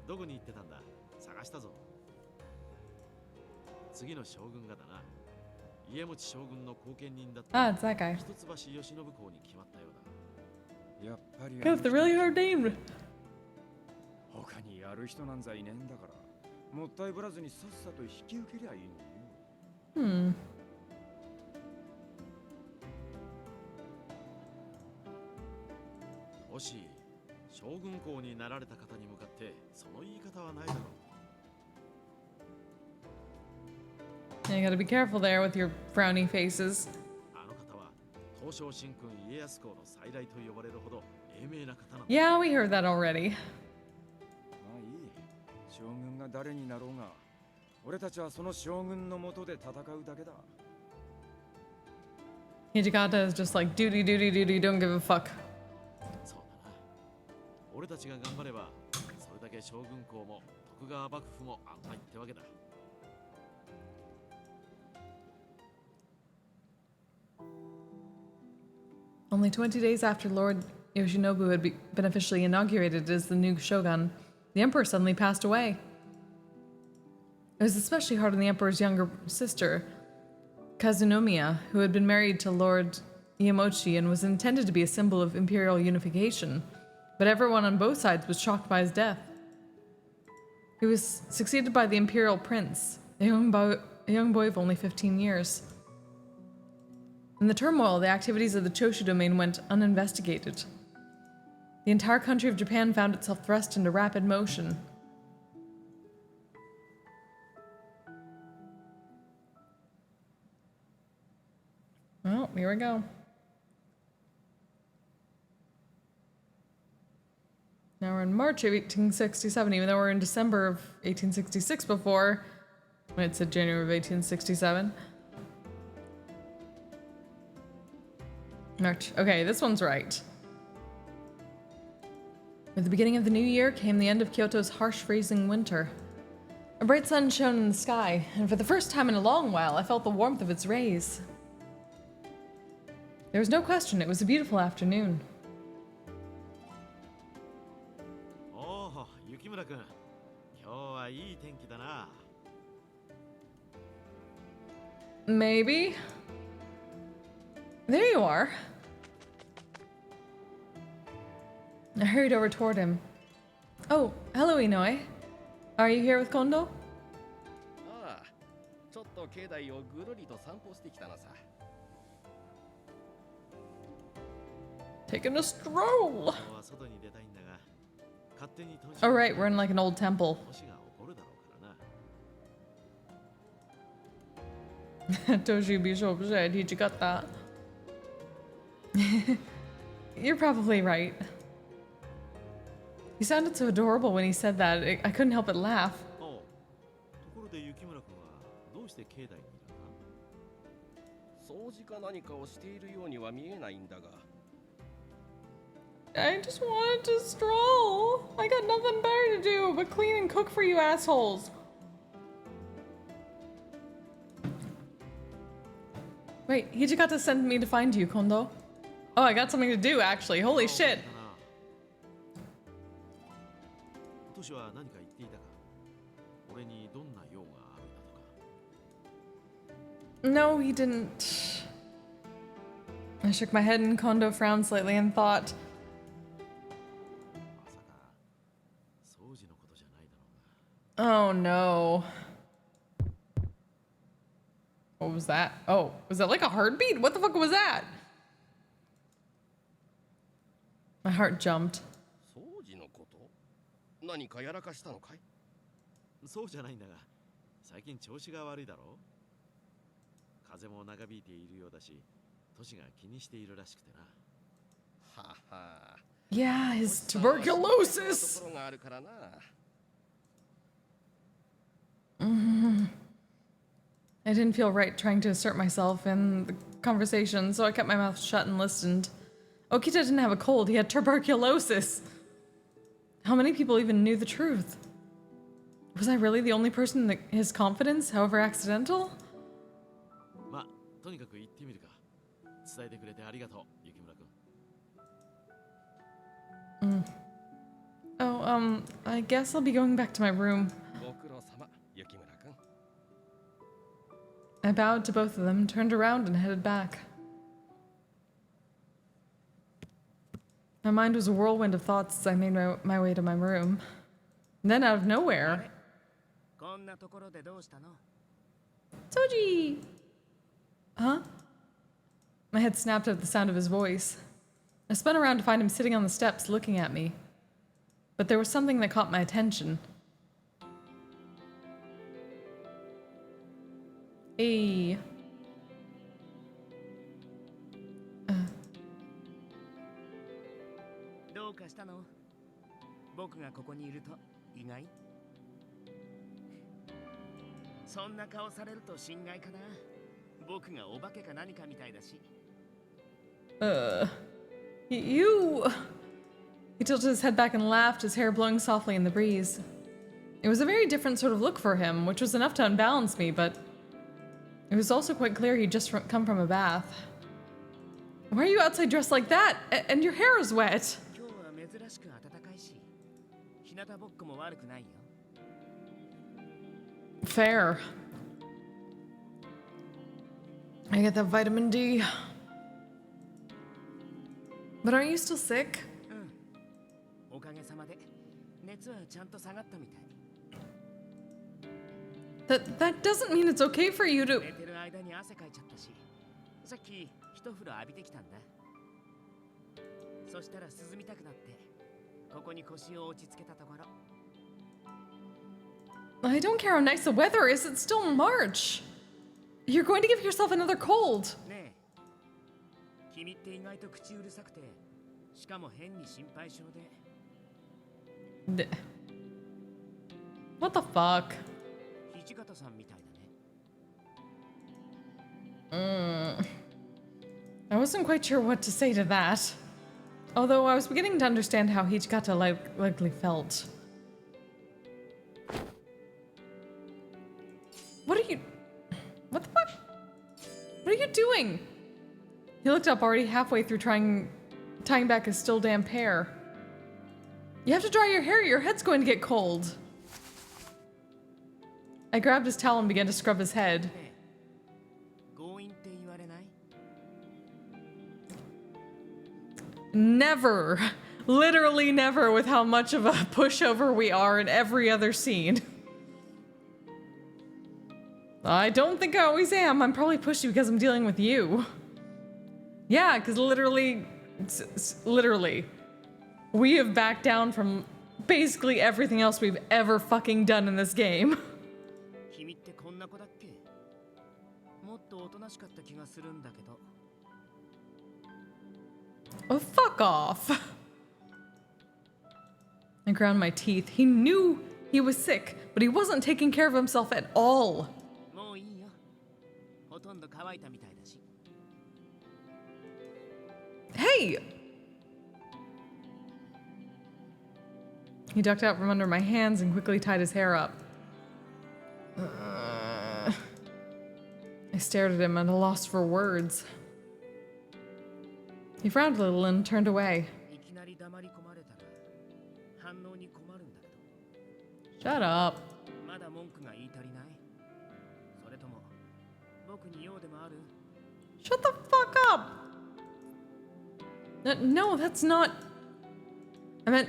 どこに行ってたんだ。探したぞ。次の将軍がだな。家持将軍の後見人だった。 Ah, it's that guy. 一橋慶喜公に決まったようだ。やっぱり God, the really hard name. やる人なんざいねえんだから、もったいぶらずにさっさと引き受けりゃいいのによ。もし将軍公になられた方に向かってその言い方はないだろう。 You gotta be careful there with your frowny faces. あの方は東照神君家康公の再来と呼ばれるほど英明な方なの。 Yeah, we heard that already. まあいい。将軍が誰になろうが、俺たちはその将軍の下で戦うだけだ。 Hijikata is just like duty, duty, duty, don't give a fuck. そうだな。俺たちが頑張ればそれだけ将軍公も徳川幕府も安泰ってわけだ。 Only 20 days after Lord Yoshinobu had been officially inaugurated as the new shogun, the emperor suddenly passed away. It was especially hard on the emperor's younger sister, Kazunomiya, who had been married to Lord Iemochi and was intended to be a symbol of imperial unification, but everyone on both sides was shocked by his death. He was succeeded by the imperial prince, a young boy of only 15 years. In the turmoil, the activities of the Choshu domain went uninvestigated. The entire country of Japan found itself thrust into rapid motion. Well, here we go. Now we're in March of 1867, even though we're in December of 1866 before, when it said January of 1867. March. Okay, this one's right. With the beginning of the new year came the end of Kyoto's harsh freezing winter. A bright sun shone in the sky, and for the first time in a long while, I felt the warmth of its rays. There was no question, it was a beautiful afternoon. おお、雪村君、今日はいい天気だな。 Maybe. There you are. I hurried over toward him. Oh, hello, Inoue. Are you here with Kondo? ああ、ちょっと境内をぐるりと散歩してきたのさ。 Taking a stroll. は外に出たいんだが、勝手に投資 Oh, right, we're in like an old temple. 投資が起こるだろうからな。 Toshi Bishop said he got that. You're probably right. He sounded so adorable when he said that. I couldn't help but laugh. おう、ところで雪村君はどうして境内にいるんだ？ 掃除か何かをしているようには見えないんだが。 I just wanted to stroll. I got nothing better to do but clean and cook for you assholes. Wait, he just got to send me to find you, Kondo. Oh, I got something to do, actually. Holy shit. トシは何か言っていたか？俺にどんな用があるんだとか。 No, he didn't. I shook my head and Kondo frowned slightly and thought, まさか掃除のことじゃないだろうな。 oh no. What was that? Oh, was that like a heartbeat? What the fuck was that? My heart jumped. 掃除のこと？何かやらかしたのかい？そうじゃないんだが、最近調子が悪いだろう。風邪も長引いているようだし、トシが気にしているらしくてな。はは。 Yeah, his tuberculosis. ところがあるからな。 I didn't feel right trying to assert myself in the conversation, so I kept my mouth shut and listened. Okita didn't have a cold, he had tuberculosis. How many people even knew the truth? Was I really the only person in his confidence, however accidental? まあ、とにかく行ってみるか。伝えてくれてありがとう、雪村君。Oh, I guess I'll be going back to my room. ご苦労様、雪村君。 I bowed to both of them, turned around, and headed back. My mind was a whirlwind of thoughts as I made my way to my room. Then out of nowhere, こんなところでどうしたの？ Soji! Huh? My head snapped at the sound of his voice. I spun around to find him sitting on the steps looking at me. But there was something that caught my attention. Hey. どうかしたの？僕がここにいると意外？そんな顔されると心外かな。僕がお化けか何かみたいだし。You... He tilted his head back and laughed, his hair blowing softly in the breeze. It was a very different sort of look for him, which was enough to unbalance me, but it was also quite clear he'd just come from a bath. Why are you outside dressed like that? And your hair is wet. 今日は珍しく暖かいし、日向ぼっこも悪くないよ。 Fair. I get that vitamin D. But aren't you still sick? おかげさまで熱はちゃんと下がったみたい。 That doesn't mean it's okay for you to... 寝てる間に汗かいちゃったし、さっき一風呂浴びてきたんだ。そしたら涼みたくなって、ここに腰を落ち着けたところ。 I don't care how nice the weather is, it's still March. You're going to give yourself another cold. ねえ、君って意外と口うるさくて、しかも変に心配性で。What the fuck? 土方さんみたいだね。I wasn't quite sure what to say to that. Although I was beginning to understand how Hichikata likely felt. What are you... What the fuck? What are you doing? He looked up already halfway through tying back his still damp hair. You have to dry your hair, your head's going to get cold. I grabbed his towel and began to scrub his head. 強引って言われない？ Never. Literally never with how much of a pushover we are in every other scene. I don't think I always am. I'm probably pushy because I'm dealing with you. Yeah, because literally, we have backed down from basically everything else we've ever fucking done in this game. 君ってこんな子だっけ？もっとおとなしかった気がするんだけど。 Oh, fuck off. I ground my teeth. He knew he was sick, but he wasn't taking care of himself at all. もういいよ。ほとんど乾いたみたいだし。 Hey! He ducked out from under my hands and quickly tied his hair up. I stared at him at a loss for words. He frowned a little and turned away. いきなり黙り込まれたら反応に困るんだけど。 Shut up. まだ文句が言い足りない？それとも僕に用でもある？ Shut the fuck up! No, that's not... I meant...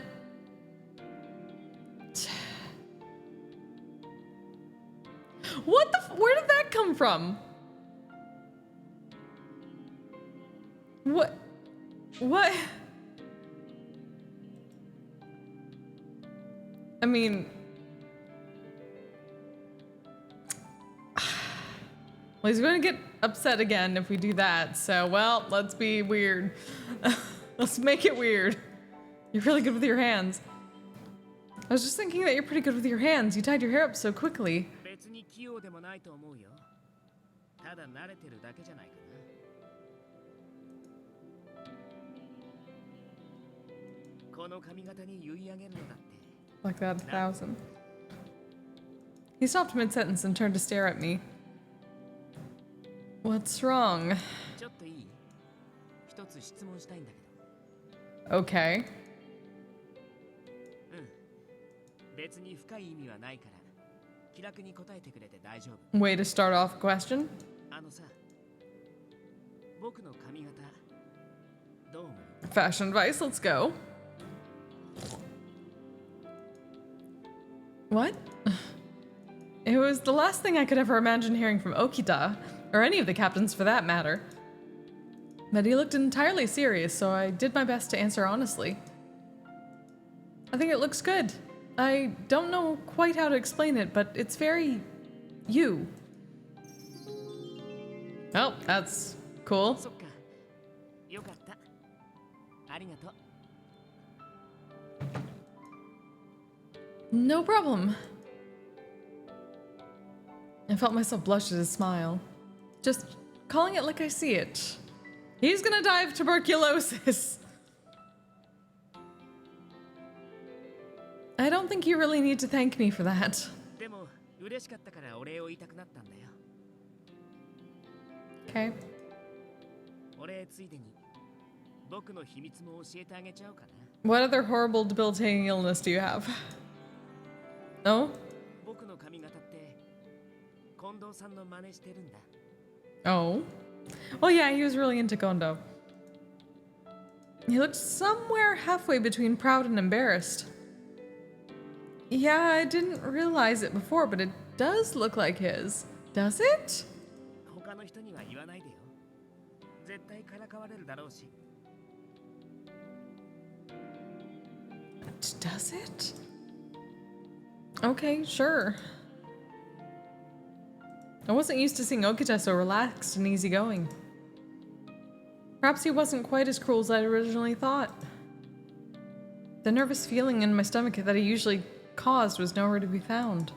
What the where did that come from? What? I mean... Well, he's going to get upset again if we do that, so, well, let's be weird. Let's make it weird. You're really good with your hands. I was just thinking that you're pretty good with your hands. You tied your hair up so quickly. 別に器用でもないと思うよ。ただ慣れてるだけじゃないかな。この髪型に結い上げるのだって。 Like that 1,000. He stopped mid-sentence and turned to stare at me. What's wrong? ちょっといい？一つ質問したいんだけど。 Okay. 別に深い意味はないから気楽に答えてくれて大丈夫。 Way to start off a question. あのさ、僕の髪型どう思う？ Fashion advice, let's go. What? It was the last thing I could ever imagine hearing from Okita, or any of the captains for that matter. But he looked entirely serious, so I did my best to answer honestly. I think it looks good. I don't know quite how to explain it, but it's very you. Oh, that's cool. そっか。よかった。ありがとう。 No problem. I felt myself blush at his smile. Just calling it like I see it. He's gonna die of tuberculosis. I don't think you really need to thank me for that. でも嬉しかったからお礼を言いたくなったんだよ。 Okay. お礼ついでに僕の秘密も教えてあげちゃおうかな。 What other horrible debilitating illness do you have? No? 僕の髪型って近藤さんの真似してるんだ。 Oh. Well, yeah, he was really into Kondo. He looked somewhere halfway between proud and embarrassed. Yeah, I didn't realize it before, but it does look like his. Does it? 他の人には言わないでよ。絶対からかわれるだろうし。 Does it? Okay, sure. I wasn't used to seeing Okita so relaxed and easygoing. Perhaps he wasn't quite as cruel as I originally thought. The nervous feeling in my stomach that he usually caused was nowhere to be found.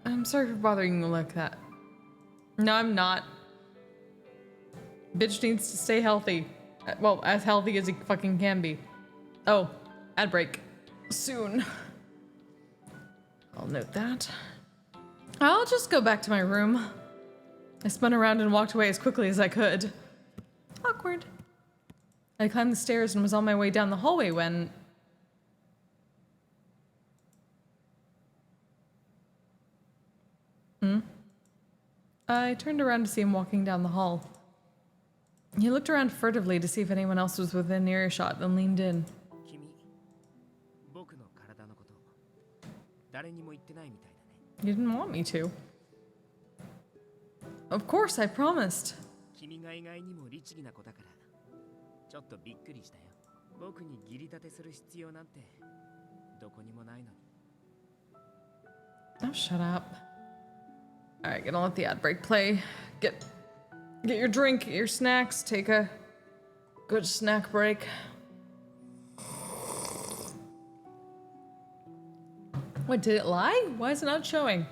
I'm sorry for bothering you like that. No, I'm not. Bitch needs to stay healthy. Well, as healthy as he fucking can be. Oh, ad break. Soon. I'll note that. I'll just go back to my room. I spun around and walked away as quickly as I could. Awkward. I climbed the stairs and was on my way down the hallway when... I turned around to see him walking down the hall. He looked around furtively to see if anyone else was within earshot, then leaned in. 君、僕の体のこと誰にも言ってないみたいだね。 You didn't want me to. Of course, I promised. 君が意外にも律儀な子だからちょっとびっくりしたよ。僕に義理立てする必要なんてどこにもないのに。 Oh, shut up. Alright, gonna let the ad break play. Get your drink, get your snacks, take a good snack break. What, did it lie? Why is it not showing?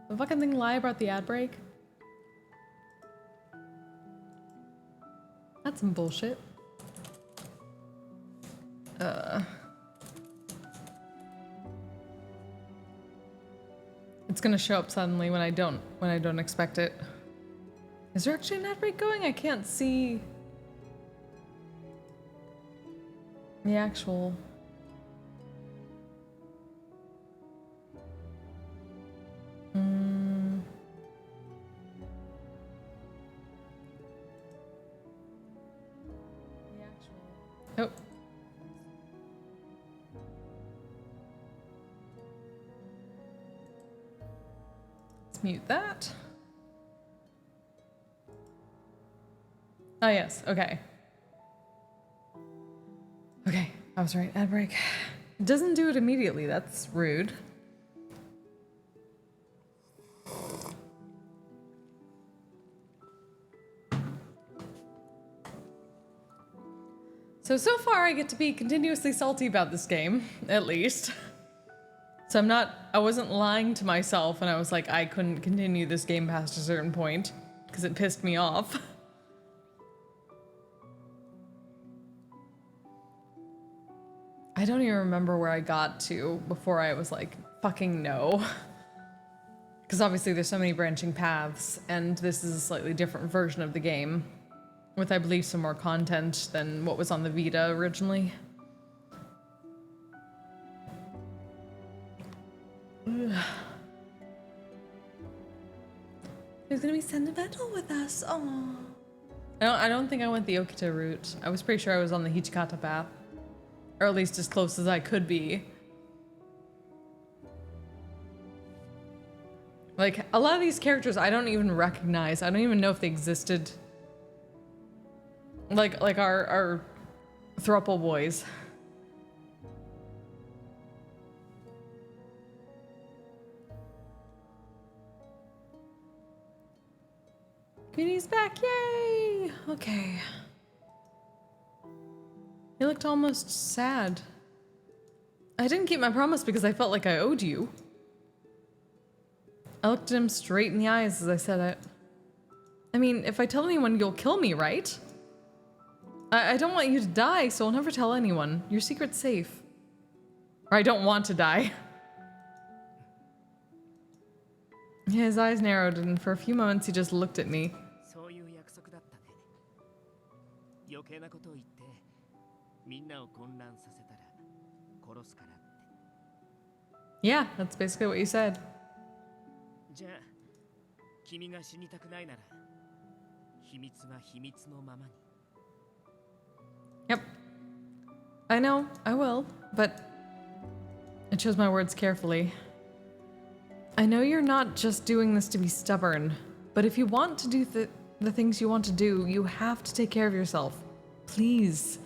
The fucking thing lie about the ad break? That's some bullshit. It's gonna show up suddenly when I don't expect it. Is there actually an ad break going? I can't see the actual... Oh. Let's mute that. Oh yes, okay. Okay, I was right, ad break. It doesn't do it immediately, that's rude. So far I get to be continuously salty about this game, at least. So I wasn't lying to myself when I was like, I couldn't continue this game past a certain point, because it pissed me off. I don't even remember where I got to before I was like, fucking no. Because obviously there's so many branching paths, and this is a slightly different version of the game. With, I believe, some more content than what was on the Vita originally. Ugh. He's gonna be sentimental with us. Oh. I don't think I went the Okita route. I was pretty sure I was on the Hichikata path. Or at least as close as I could be. Like, a lot of these characters I don't even recognize. I don't even know if they existed. Like our throuple boys. Queenie's back, yay! Okay. You looked almost sad. I didn't keep my promise because I felt like I owed you. I looked at him straight in the eyes as I said it. I mean, if I tell anyone, you'll kill me, right? I don't want you to die, so I'll never tell anyone. Your secret's safe. Or I don't want to die. His eyes narrowed, and for a few moments he just looked at me. Yeah, that's basically what you said. Yep. I know, I will, but I chose my words carefully. I know you're not just doing this to be stubborn, but if you want to do the things you want to do, you have to take care of yourself. Please.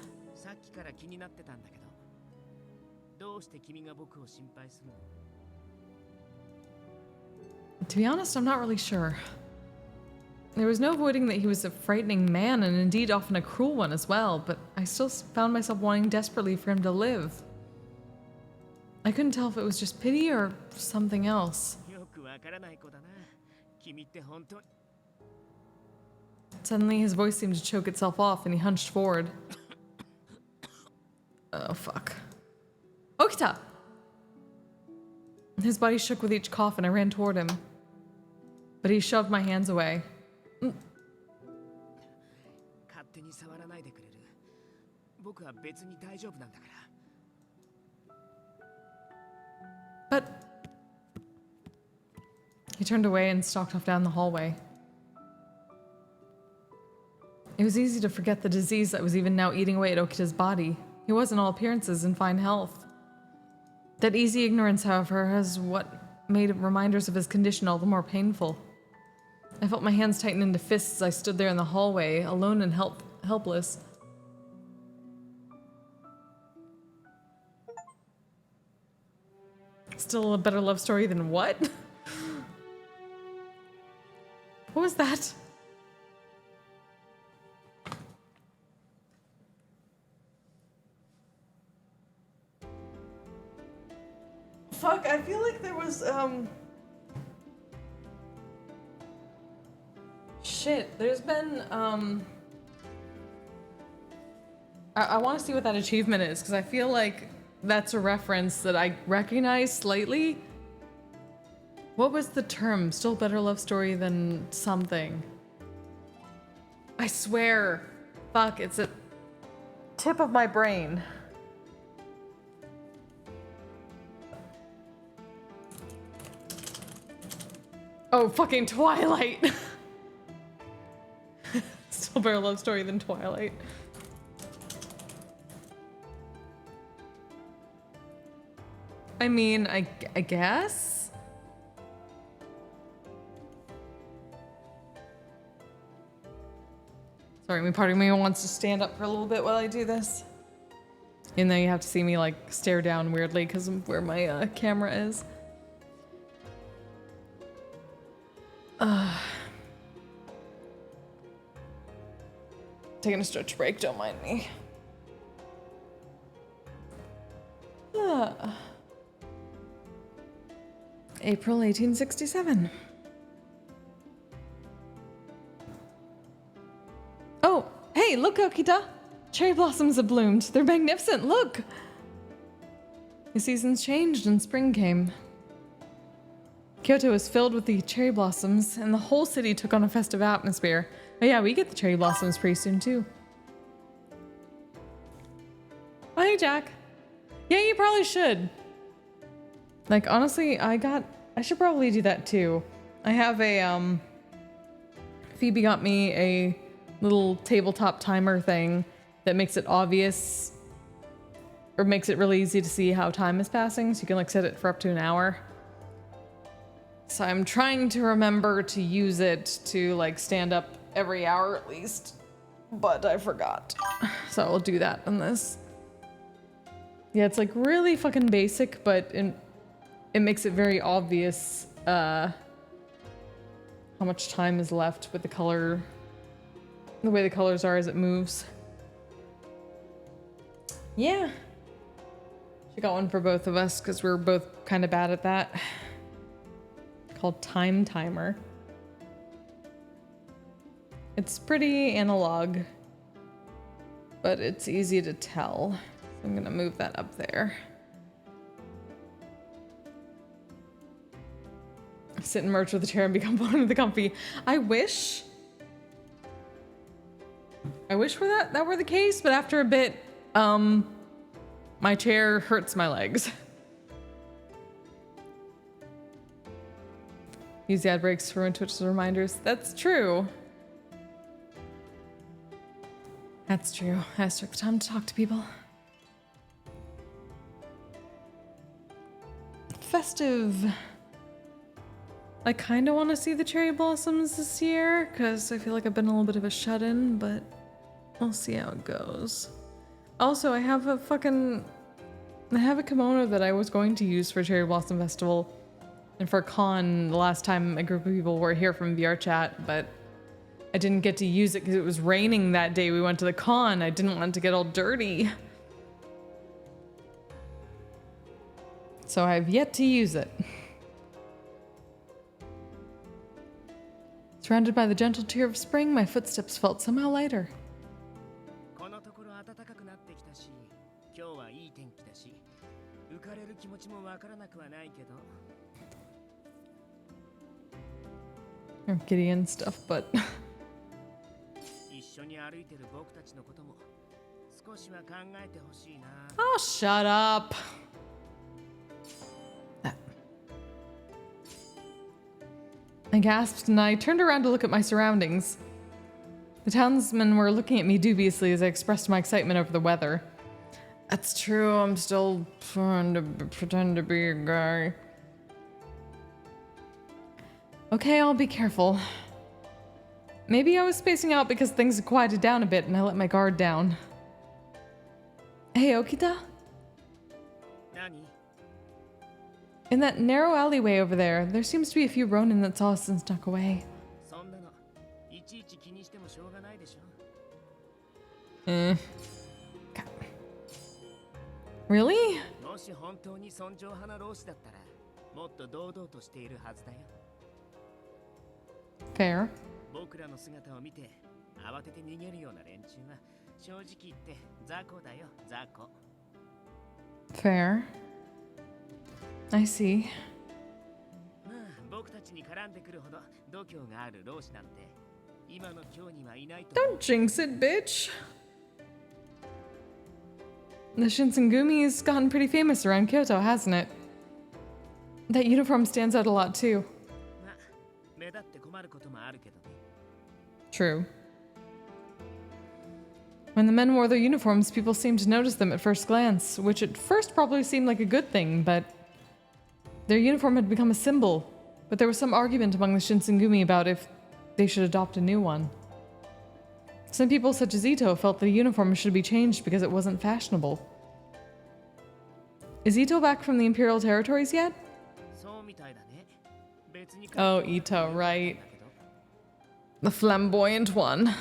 To be honest, I'm not really sure. There was no avoiding that he was a frightening man, and indeed often a cruel one as well, but I still found myself wanting desperately for him to live. I couldn't tell if it was just pity or something else. Suddenly his voice seemed to choke itself off and he hunched forward. Oh fuck. Okita! His body shook with each cough and I ran toward him. But he shoved my hands away. But he turned away and stalked off down the hallway. It was easy to forget the disease that was even now eating away at Okita's body. He was in all appearances in fine health. That easy ignorance, however, is what made reminders of his condition all the more painful. I felt my hands tighten into fists as I stood there in the hallway, alone and helpless. Still a better love story than what? What was that? Fuck, I feel like there was, shit, there's been, I want to see what that achievement is, because I feel like that's a reference that I recognize slightly. What was the term? Still a better love story than something. I swear. Fuck, it's a tip of my brain. Oh, fucking Twilight. Still better love story than Twilight. I mean, I guess? Sorry, part of me wants to stand up for a little bit while I do this. Even though you have to see me, like, stare down weirdly because of where my camera is. Taking a stretch break, don't mind me. April 1867. Oh, hey, look, Okita! Cherry blossoms have bloomed. They're magnificent, look! The seasons changed and spring came. Kyoto was filled with the cherry blossoms, and the whole city took on a festive atmosphere. Oh yeah, we get the cherry blossoms pretty soon, too. Oh, hey, Jack. Yeah, you probably should. Like, honestly, I should probably do that, too. I have a, Phoebe got me a little tabletop timer thing that makes it obvious, or makes it really easy to see how time is passing, so you can, like, set it for up to an hour. So I'm trying to remember to use it to like stand up every hour at least, but I forgot. So I'll do that in this. Yeah, it's like really fucking basic, but it makes it very obvious how much time is left with the color, the way the colors are as it moves. Yeah. She got one for both of us because we're both kind of bad at that. Called Time Timer. It's pretty analog, but it's easy to tell. So I'm gonna move that up there. Sit and merge with the chair and become one of the comfy. I wish that were the case, but after a bit, my chair hurts my legs. Use the ad breaks for Twitch as reminders. That's true. That's true. I just took the time to talk to people. Festive. I kind of want to see the cherry blossoms this year because I feel like I've been a little bit of a shut-in, but we'll see how it goes. Also, I have a kimono that I was going to use for Cherry Blossom Festival and for con the last time a group of people were here from VR chat, but I didn't get to use it because it was raining that day we went to the con. I didn't want it to get all dirty. So I've yet to use it. Surrounded by the gentle cheer of spring, my footsteps felt somehow lighter. Or Gideon stuff, but oh, shut up. I gasped and I turned around to look at my surroundings. The townsmen were looking at me dubiously as I expressed my excitement over the weather. That's true, I'm still trying to pretend to be a guy. Okay, I'll be careful. Maybe I was spacing out because things had quieted down a bit and I let my guard down. Hey, Okita? In that narrow alleyway over there, there seems to be a few Ronin that saw us and snuck away. Really? Fair. Fair. I see. Don't jinx it, bitch. The Shinsengumi's gotten pretty famous around Kyoto, hasn't it? That uniform stands out a lot too. True. When the men wore their uniforms, people seemed to notice them at first glance, which at first probably seemed like a good thing, but their uniform had become a symbol. But there was some argument among the Shinsengumi about if they should adopt a new one. Some people, such as Ito, felt the uniform should be changed because it wasn't fashionable. Is Ito back from the Imperial Territories yet? Oh, Ito, right. The flamboyant one.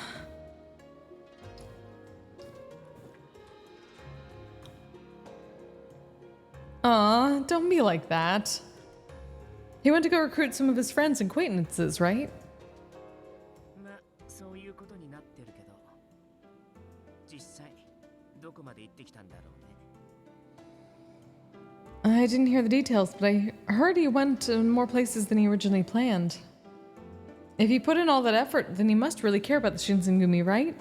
Aw, don't be like that. He went to go recruit some of his friends and acquaintances, right? I didn't hear the details, but I heard he went to more places than he originally planned. If he put in all that effort, then he must really care about the Shinsengumi, right?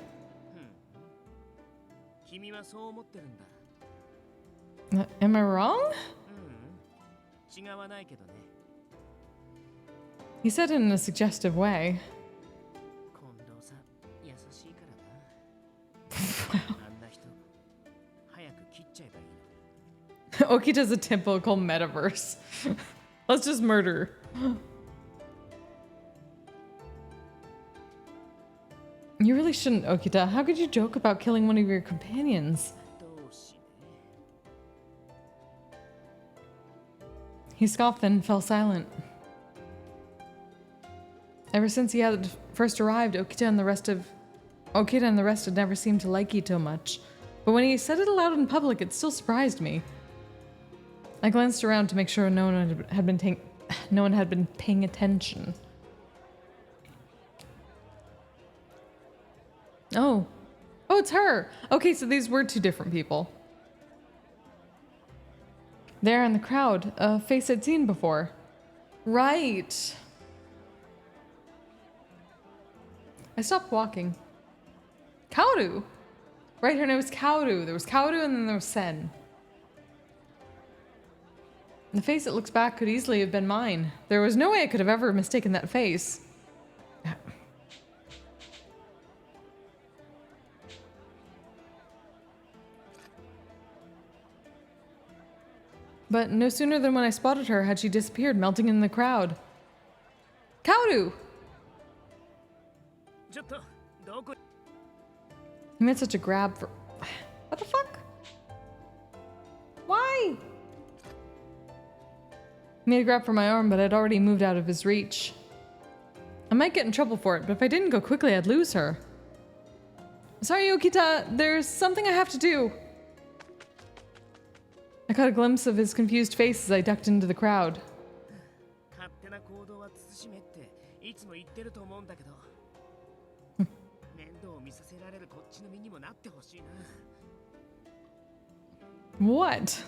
Am I wrong? He said it in a suggestive way. Okita's a typical metaverse. Let's just murder. You really shouldn't, Okita. How could you joke about killing one of your companions? どうしね He scoffed then fell silent. Ever since he had first arrived, Okita and the rest had never seemed to like Ito much. But when he said it aloud in public, it still surprised me. I glanced around to make sure no one had been paying attention. Oh, it's her. Okay, so these were two different people. There in the crowd, a face I'd seen before. Right. I stopped walking. Kaoru! Right, her name was Kaoru. There was Kaoru and then there was Sen. The face that looks back could easily have been mine. There was no way I could have ever mistaken that face. But no sooner than when I spotted her had she disappeared, melting in the crowd. Kaoru! ちょっとどこ He made such a grab for... What the fuck? Why? He made a grab for my arm, but I'd already moved out of his reach. I might get in trouble for it, but if I didn't go quickly, I'd lose her. Sorry, Okita, there's something I have to do. I caught a glimpse of his confused face as I ducked into the crowd. 勝手な行動は慎めっていつも言ってると思うんだけど面倒を見させられるこっちの身にもなってほしいな What?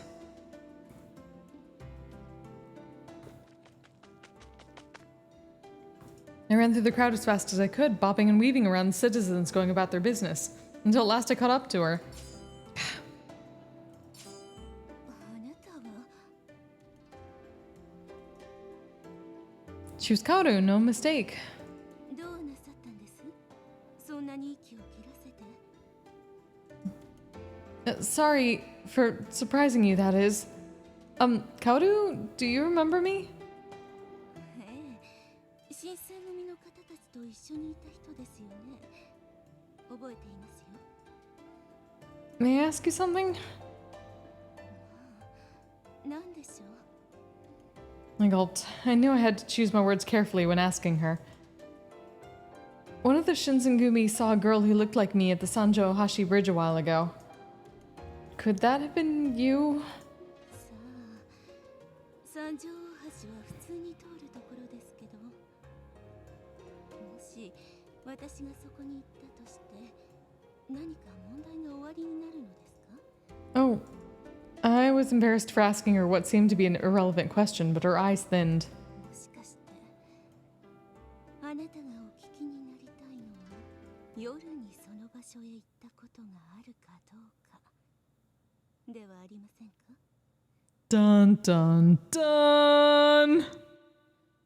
I ran through the crowd as fast as I could, bopping and weaving around the citizens going about their business, until at last I caught up to her. あなたは She was Kaoru, no mistake. どうなさったんですそんなに息を切らせて Sorry for surprising you, that is. Kaoru, do you remember me? ええ新選組の方たちと一緒にいた人ですよね覚えていますよ May I ask you something? 何でしょう I gulped. I knew I had to choose my words carefully when asking her. One of the Shinsengumi saw a girl who looked like me at the Sanjo Hashi Bridge a while ago. Could that have been you? さあ三条大橋は普通に通るところですけどもし私がそこに行ったとして何か問題が終わりになるのですか Oh, I was embarrassed for asking her what seemed to be an irrelevant question, but her eyes thinned. もしかしてあなたがお聞きになりたいのは夜にその場所へ行ったことがあるかどうかではありませんか Dun dun dun!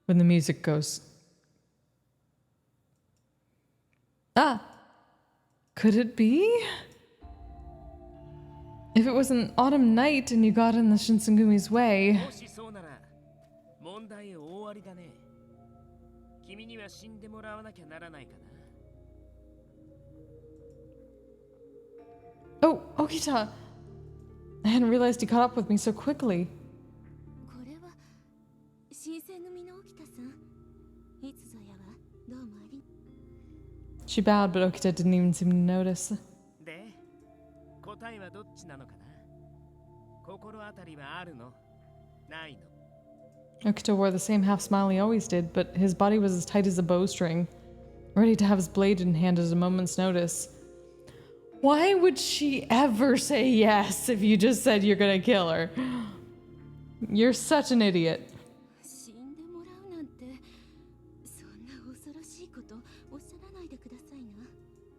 When the music goes. Ah! Could it be? If it was an autumn night and you got in the Shinsengumi's way. もしそうなら問題大ありだね君には死んでもらわなきゃならないかな Oh, Okita! I hadn't realized you caught up with me so quickly. これは新選組の沖田さんいつぞやはどうもあり She bowed, but Okita didn't even seem to notice. で答えはどっちなのかな心当たりはあるのないの Okita wore the same half smile he always did, but his body was as tight as a bowstring, ready to have his blade in hand at a moment's notice. Why would she ever say yes if you just said you're gonna kill her? You're such an idiot. 死んでもらうなんてそんな恐ろしいことおっしゃらないでくださいな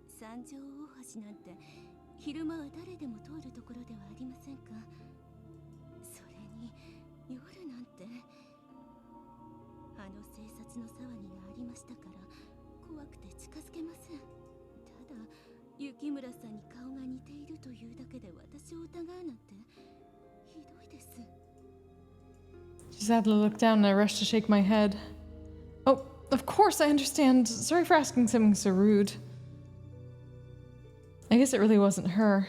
三条大橋なんて昼間は誰でも通るところではありませんかそれに夜なんてあの警察の騒ぎがありましたから怖くて近づけませんただ雪村さんに顔が似ているというだけで私を疑うなんてひどいです She sadly looked down and I rushed to shake my head. Oh, of course I understand. Sorry for asking something so rude. I guess it really wasn't her.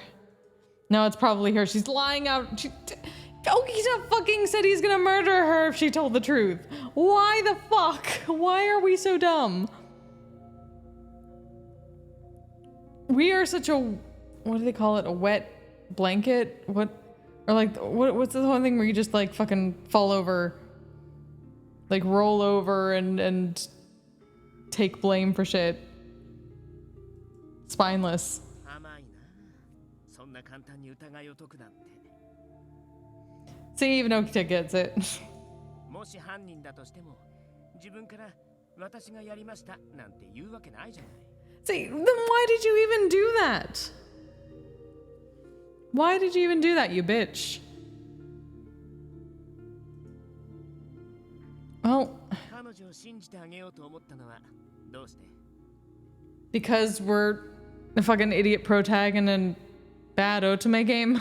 No, it's probably her. She's lying out. Okita fucking said he's gonna murder her if she told the truth. Why the fuck? Why are we so dumb? We are such a, what do they call it? A wet blanket? What? Or like, what's the whole thing where you just like fucking fall over? Like roll over and take blame for shit. Spineless. 甘いな。そんな簡単に疑いを解くなんて。 See, even Okita gets it. もし犯人だとしても、自分から私がやりましたなんて言うわけないじゃない。 See, then why did you even do that? Why did you even do that, you bitch? Well, 彼女を信じてあげようと思ったのはどうして？ because we're a fucking idiot protag in a bad Otome game.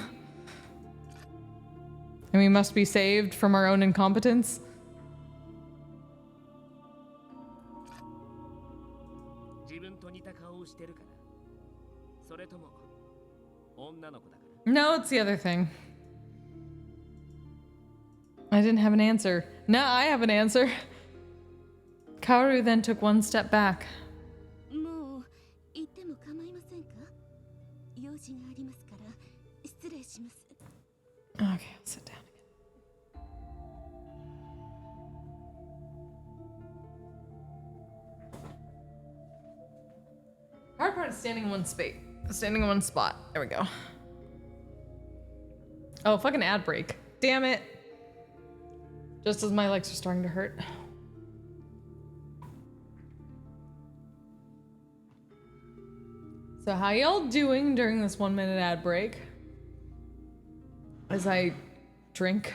And we must be saved from our own incompetence. 自分と似た顔をしてるから。それとも女の子だから。 No, it's the other thing. I didn't have an answer. Now I have an answer. Kaoru then took one step back. もう行っても構いませんか？用事がありますから失礼します。 Okay, I'll sit down again. Hard part is standing in one spot. There we go. Oh, fucking ad break. Damn it. Just as my legs are starting to hurt. So how y'all doing during this 1 minute ad break? As I drink.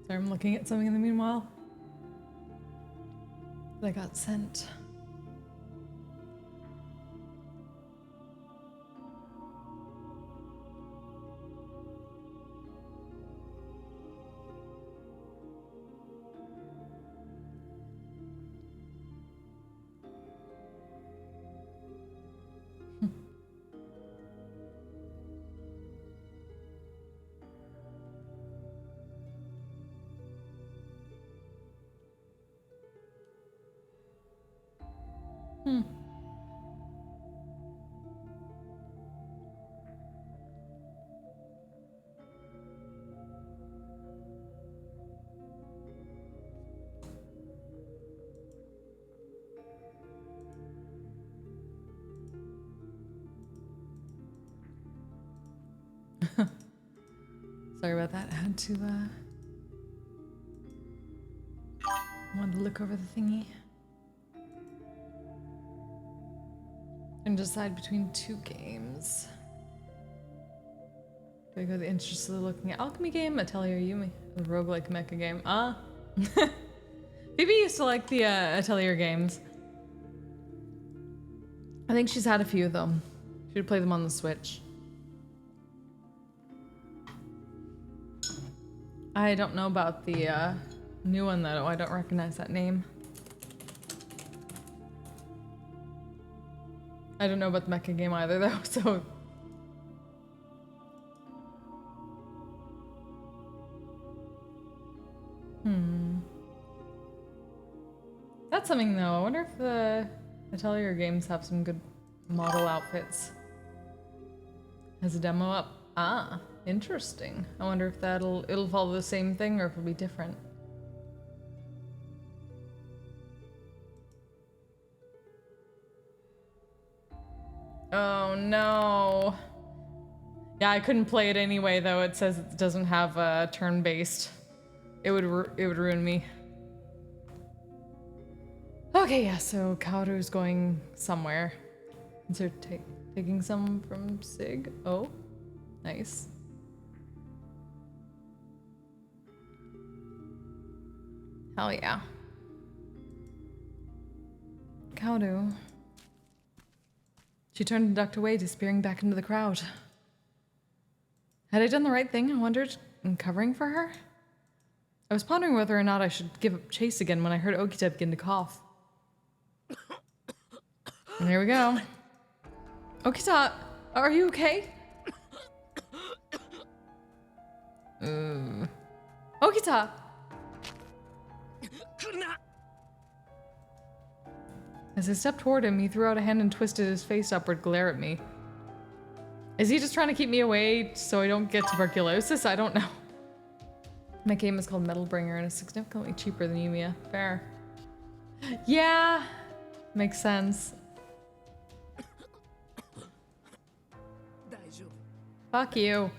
Sorry, I'm looking at something in the meanwhile that I got sent. Sorry about that. I had to, wanted to look over the thingy. And decide between two games. Do I go the interest of looking at Alchemy game, Atelier Yumi, the roguelike mecha game? Ah. Phoebe used to like the Atelier games. I think she's had a few of them. She would play them on the Switch. I don't know about the new one though. I don't recognize that name. I don't know about the mecha game either though, so. That's something though. I wonder if the Atelier games have some good model outfits. Has a demo up? Ah, interesting. I wonder if it'll follow the same thing or if it'll be different. Oh no. Yeah, I couldn't play it anyway though. It says it doesn't have a turn-based. It would ruin me. Okay, yeah, so Kaoru's going somewhere. Is there taking some from Sig? Oh, nice. Hell yeah. Kaudu. She turned and ducked away, disappearing back into the crowd. Had I done the right thing, I wondered, in covering for her? I was pondering whether or not I should give up chase again when I heard Okita begin to cough. And here we go. Okita, are you okay? Okita! As I stepped toward him, he threw out a hand and twisted his face upward, glare at me. Is he just trying to keep me away so I don't get tuberculosis? I don't know. My game is called Metal Bringer and is significantly cheaper than Yumiya. Fair. Yeah, makes sense. Fuck you.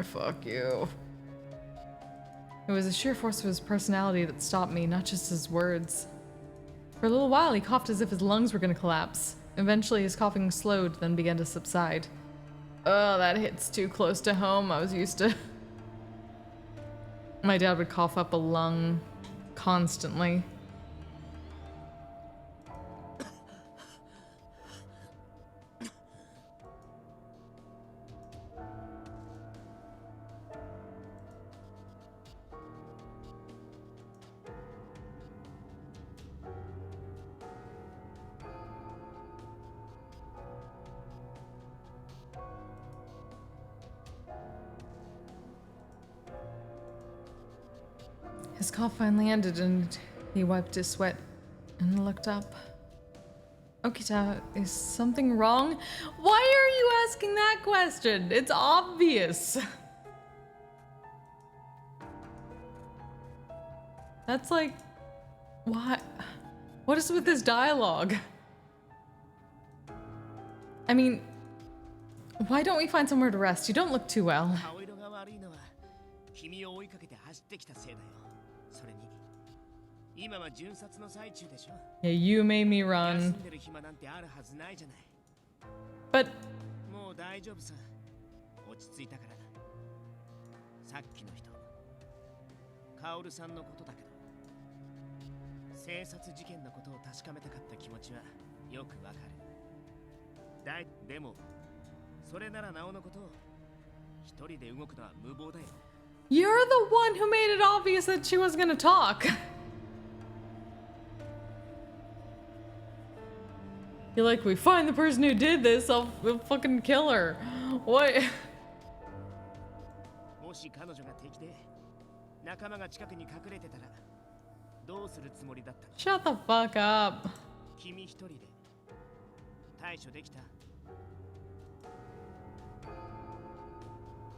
Fuck you. It was the sheer force of his personality that stopped me, not just his words. For a little while, he coughed as if his lungs were going to collapse. Eventually, his coughing slowed, then began to subside. Oh, that hits too close to home. I was used to... My dad would cough up a lung constantly. His cough finally ended and he wiped his sweat and looked up. Okita, is something wrong? Why are you asking that question? It's obvious. That's like, what? What is with this dialogue? I mean, why don't we find somewhere to rest? You don't look too well. Yeah, you made me run. But... You're the one who made it obvious that she was gonna talk. You're like, we find the person who did this, we'll fucking kill her. What? Shut the fuck up.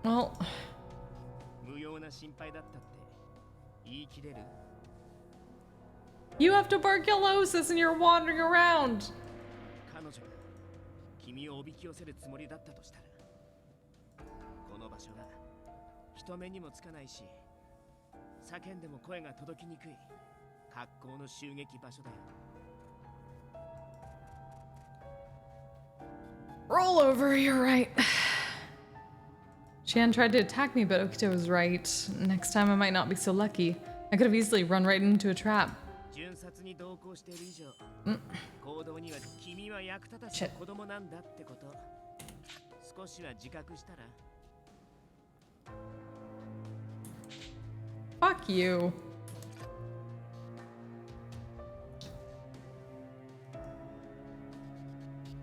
Well... You have tuberculosis and you're wandering around. Roll over, you're right. Shan tried to attack me, but Okita was right. Next time I might not be so lucky. I could have easily run right into a trap. Shit. Fuck you.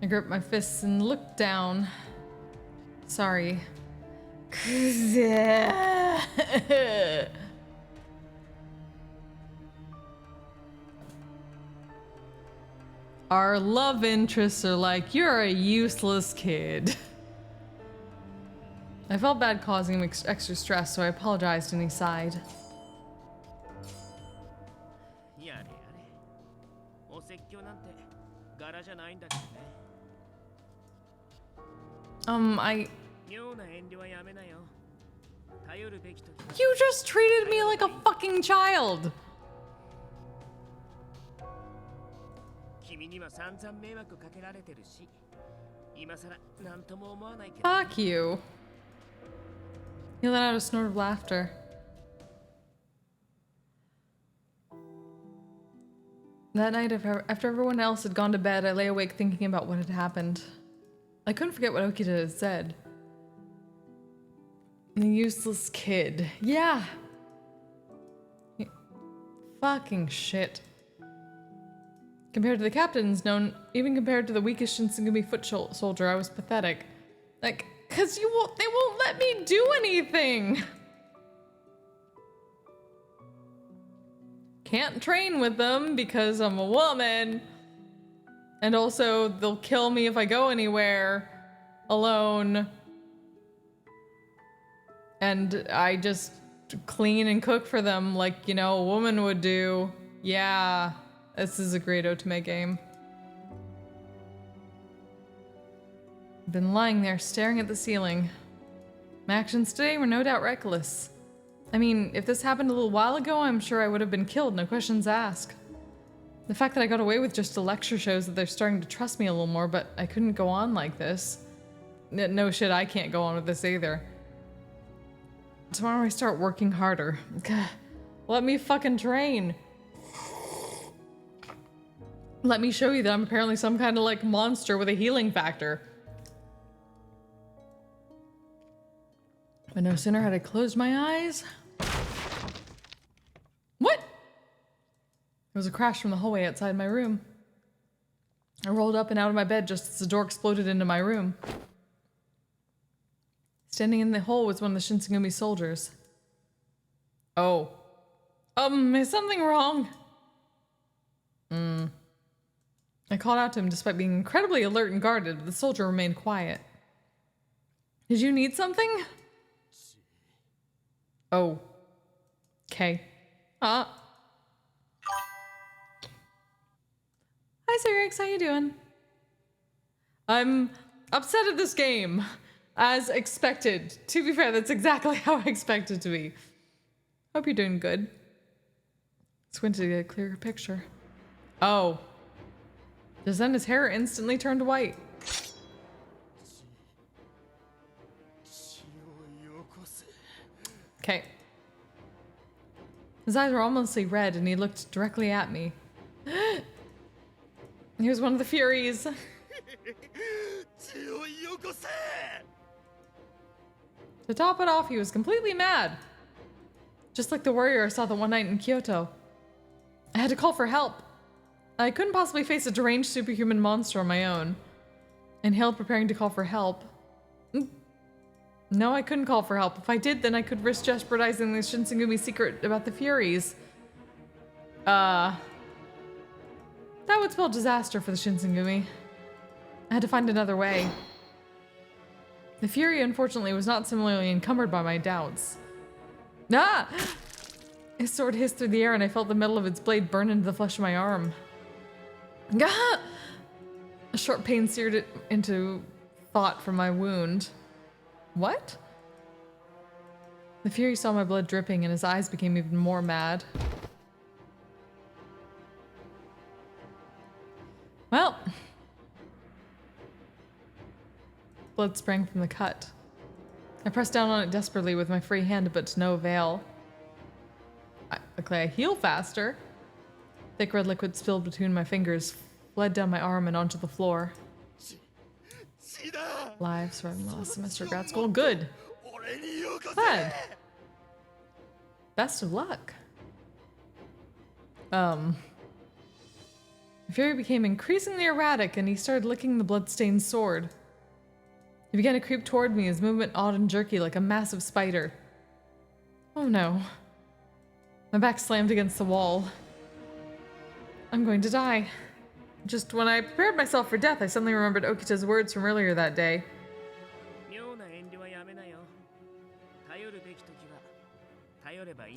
I gripped my fists and looked down. Sorry. Our love interests are like, you're a useless kid. I felt bad causing him extra stress, so I apologized and he sighed. You just treated me like a fucking child! Fuck you. He let out a snort of laughter. That night, after everyone else had gone to bed, I lay awake thinking about what had happened. I couldn't forget what Okita had said. The useless kid. Yeah! Fucking shit. Compared to the captains, even compared to the weakest Shinsengumi foot soldier, I was pathetic. Like, cause they won't let me do anything! Can't train with them because I'm a woman. And also, they'll kill me if I go anywhere alone. And I just clean and cook for them like, you know, a woman would do. Yeah, this is a great Otome game. I've been lying there staring at the ceiling. My actions today were no doubt reckless. I mean, if this happened a little while ago, I'm sure I would have been killed, no questions asked. The fact that I got away with just a lecture shows that they're starting to trust me a little more, but I couldn't go on like this. No shit, I can't go on with this either. Tomorrow I start working harder. Let me fucking train. Let me show you that I'm apparently some kind of like monster with a healing factor. But no sooner had I closed my eyes. What? There was a crash from the hallway outside my room. I rolled up and out of my bed just as the door exploded into my room. Standing in the hole was one of the Shinsengumi soldiers. Oh. Is something wrong? I called out to him despite being incredibly alert and guarded, but the soldier remained quiet. Did you need something? Oh. Okay. Hi, Cyrix, how you doing? I'm upset at this game. As expected. To be fair, that's exactly how I expected to be. Hope you're doing good. Squinted to get a clearer picture. Oh. Just then his hair instantly turned white. Okay. His eyes were almost red and he looked directly at me. He was one of the Furies. To top it off, he was completely mad. Just like the warrior I saw the one night in Kyoto. I had to call for help. I couldn't possibly face a deranged superhuman monster on my own. Inhaled, preparing to call for help. No, I couldn't call for help. If I did, then I could risk jeopardizing the Shinsengumi secret about the Furies. That would spell disaster for the Shinsengumi. I had to find another way. The Fury, unfortunately, was not similarly encumbered by my doubts. Ah! His sword hissed through the air and I felt the metal of its blade burn into the flesh of my arm. Ah! A sharp pain seared it into thought from my wound. What? The Fury saw my blood dripping and his eyes became even more mad. Well. Blood sprang from the cut. I pressed down on it desperately with my free hand, but to no avail. Luckily, I heal faster. Thick red liquid spilled between my fingers, fled down my arm and onto the floor. Live surviving the last semester of grad school. Good. Glad. Best of luck. The Fury became increasingly erratic and he started licking the blood-stained sword. He began to creep toward me, his movement odd and jerky like a massive spider. Oh no. My back slammed against the wall. I'm going to die. Just when I prepared myself for death, I suddenly remembered Okita's words from earlier that day.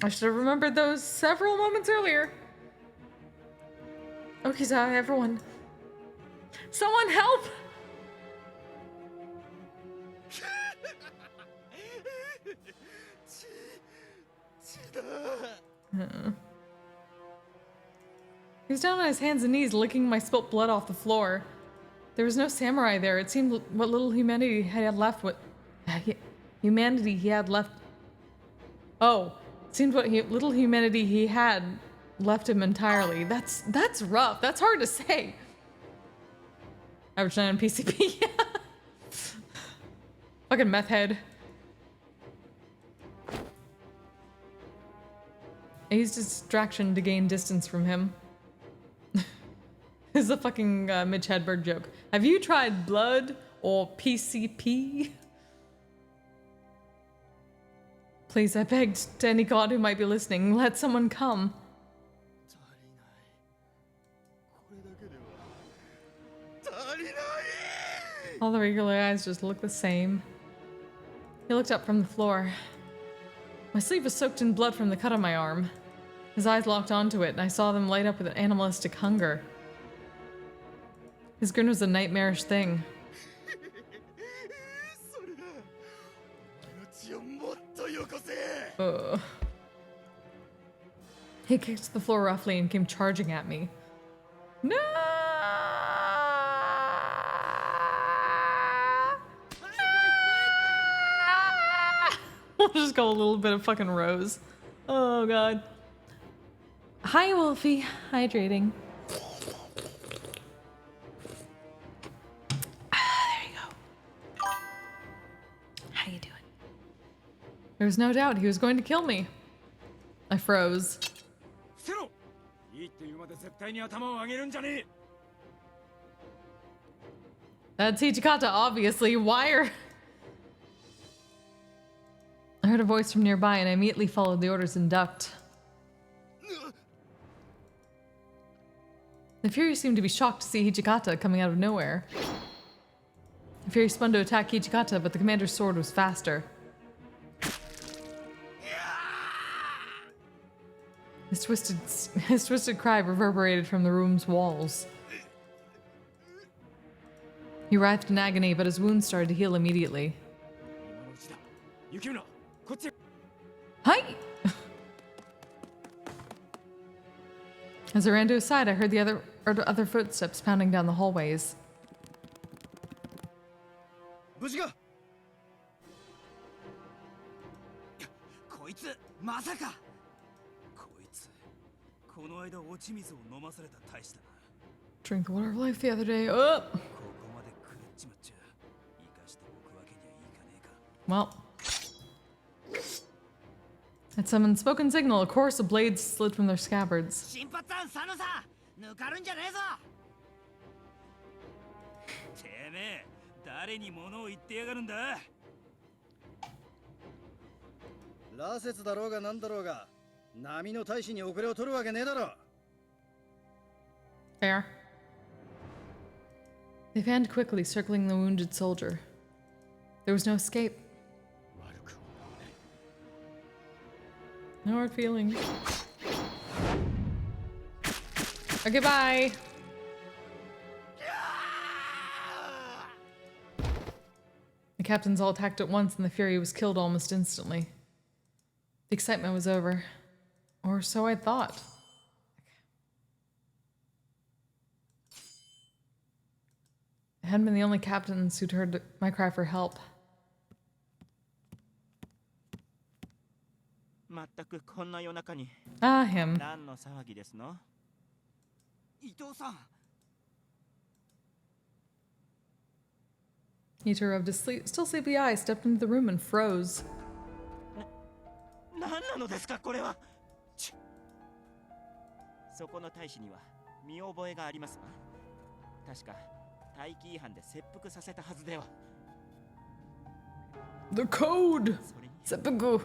I should have remembered those several moments earlier. Okita, everyone. Someone help! He was down on his hands and knees, licking my spilt blood off the floor. There was no samurai there. It seemed what little humanity he had left Oh, seemed what little humanity he had left him entirely. That's rough. That's hard to say. Average 9 on PCP. Fucking meth head. I used distraction to gain distance from him. This is a fucking Mitch Hedberg joke. Have you tried blood or PCP? Please, I begged to any god who might be listening, let someone come. All the regular eyes just look the same. He looked up from the floor. My sleeve was soaked in blood from the cut on my arm. His eyes locked onto it, and I saw them light up with an animalistic hunger. His grin was a nightmarish thing. Ugh. He kicked the floor roughly and came charging at me. No! We'll just go a little bit of fucking Rose. Oh god. Hi, Wolfie. Hydrating. There you go. How you doing? There was no doubt he was going to kill me. I froze. That's Hichikata, obviously. Why are... I heard a voice from nearby and I immediately followed the orders and ducked. The Fury seemed to be shocked to see Hichikata coming out of nowhere. The Fury spun to attack Hichikata, but the commander's sword was faster. His twisted cry reverberated from the room's walls. He writhed in agony, but his wounds started to heal immediately. Hi! As I ran to his side, I heard the other footsteps pounding down the hallways. Drink the water of life the other day. Oh! Well. At some unspoken signal, a chorus of blades slid from their scabbards. Fair. They fanned quickly, circling the wounded soldier. There was no escape. No hard feelings. Okay, bye. The captains all attacked at once and the Fury was killed almost instantly. The excitement was over. Or so I thought. I hadn't been the only captains who'd heard my cry for help. Ah, him. Ito rubbed his still sleepy eyes, stepped into the room and froze. The code! Seppuku!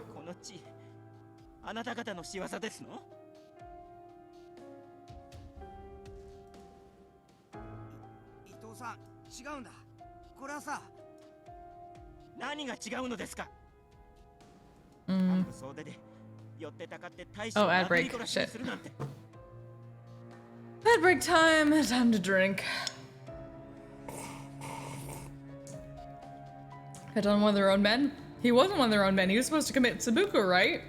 Oh, ad break. Shit. Ad break time. Time to drink. Had done one of their own men? He wasn't one of their own men. He was supposed to commit seppuku, right?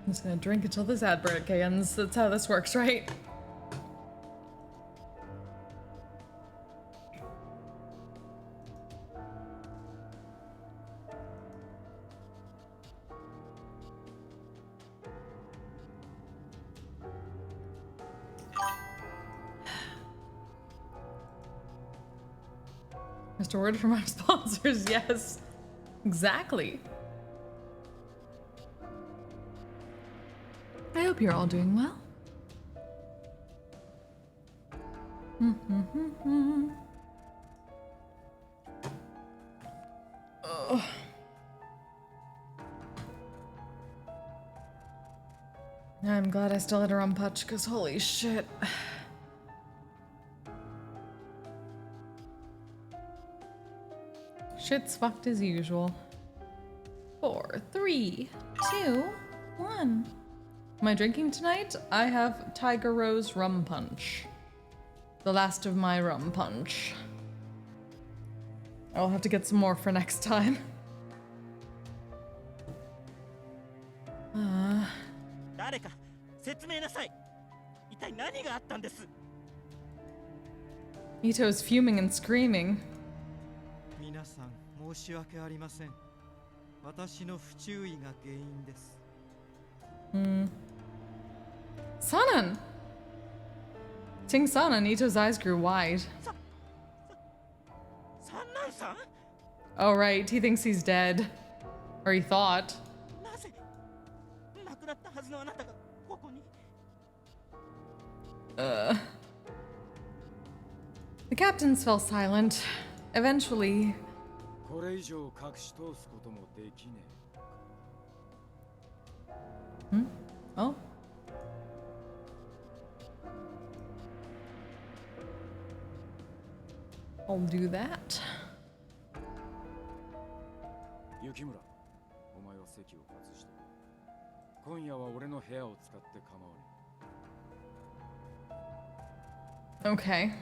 I'm just gonna drink until this ad break ends. That's how this works, right? Just a word from our sponsors, yes. Exactly. I hope you're all doing well. Ugh. I'm glad I still had a rum punch, because holy shit. Shit's fucked as usual. 4, 3, 2, 1. Am I drinking tonight? I have Tiger Rose rum punch. The last of my rum punch. I'll have to get some more for next time. 誰か説明なさい。一体何があったんです？ Ito's fuming and screaming. 皆さん申し訳ありません。私の不注意が原因です。Sanan! Seeing Sanan, Ito's eyes grew wide. 三男さん？ Oh right, he thinks he's dead. Or he thought. なぜ亡くなったはずのあなたがここに？ The captains fell silent. Eventually... これ以上隠し通すこともできねえ。Oh? I'll do that. 雪村、お前は席を外して。今夜は俺の部屋を使って構わね Okay.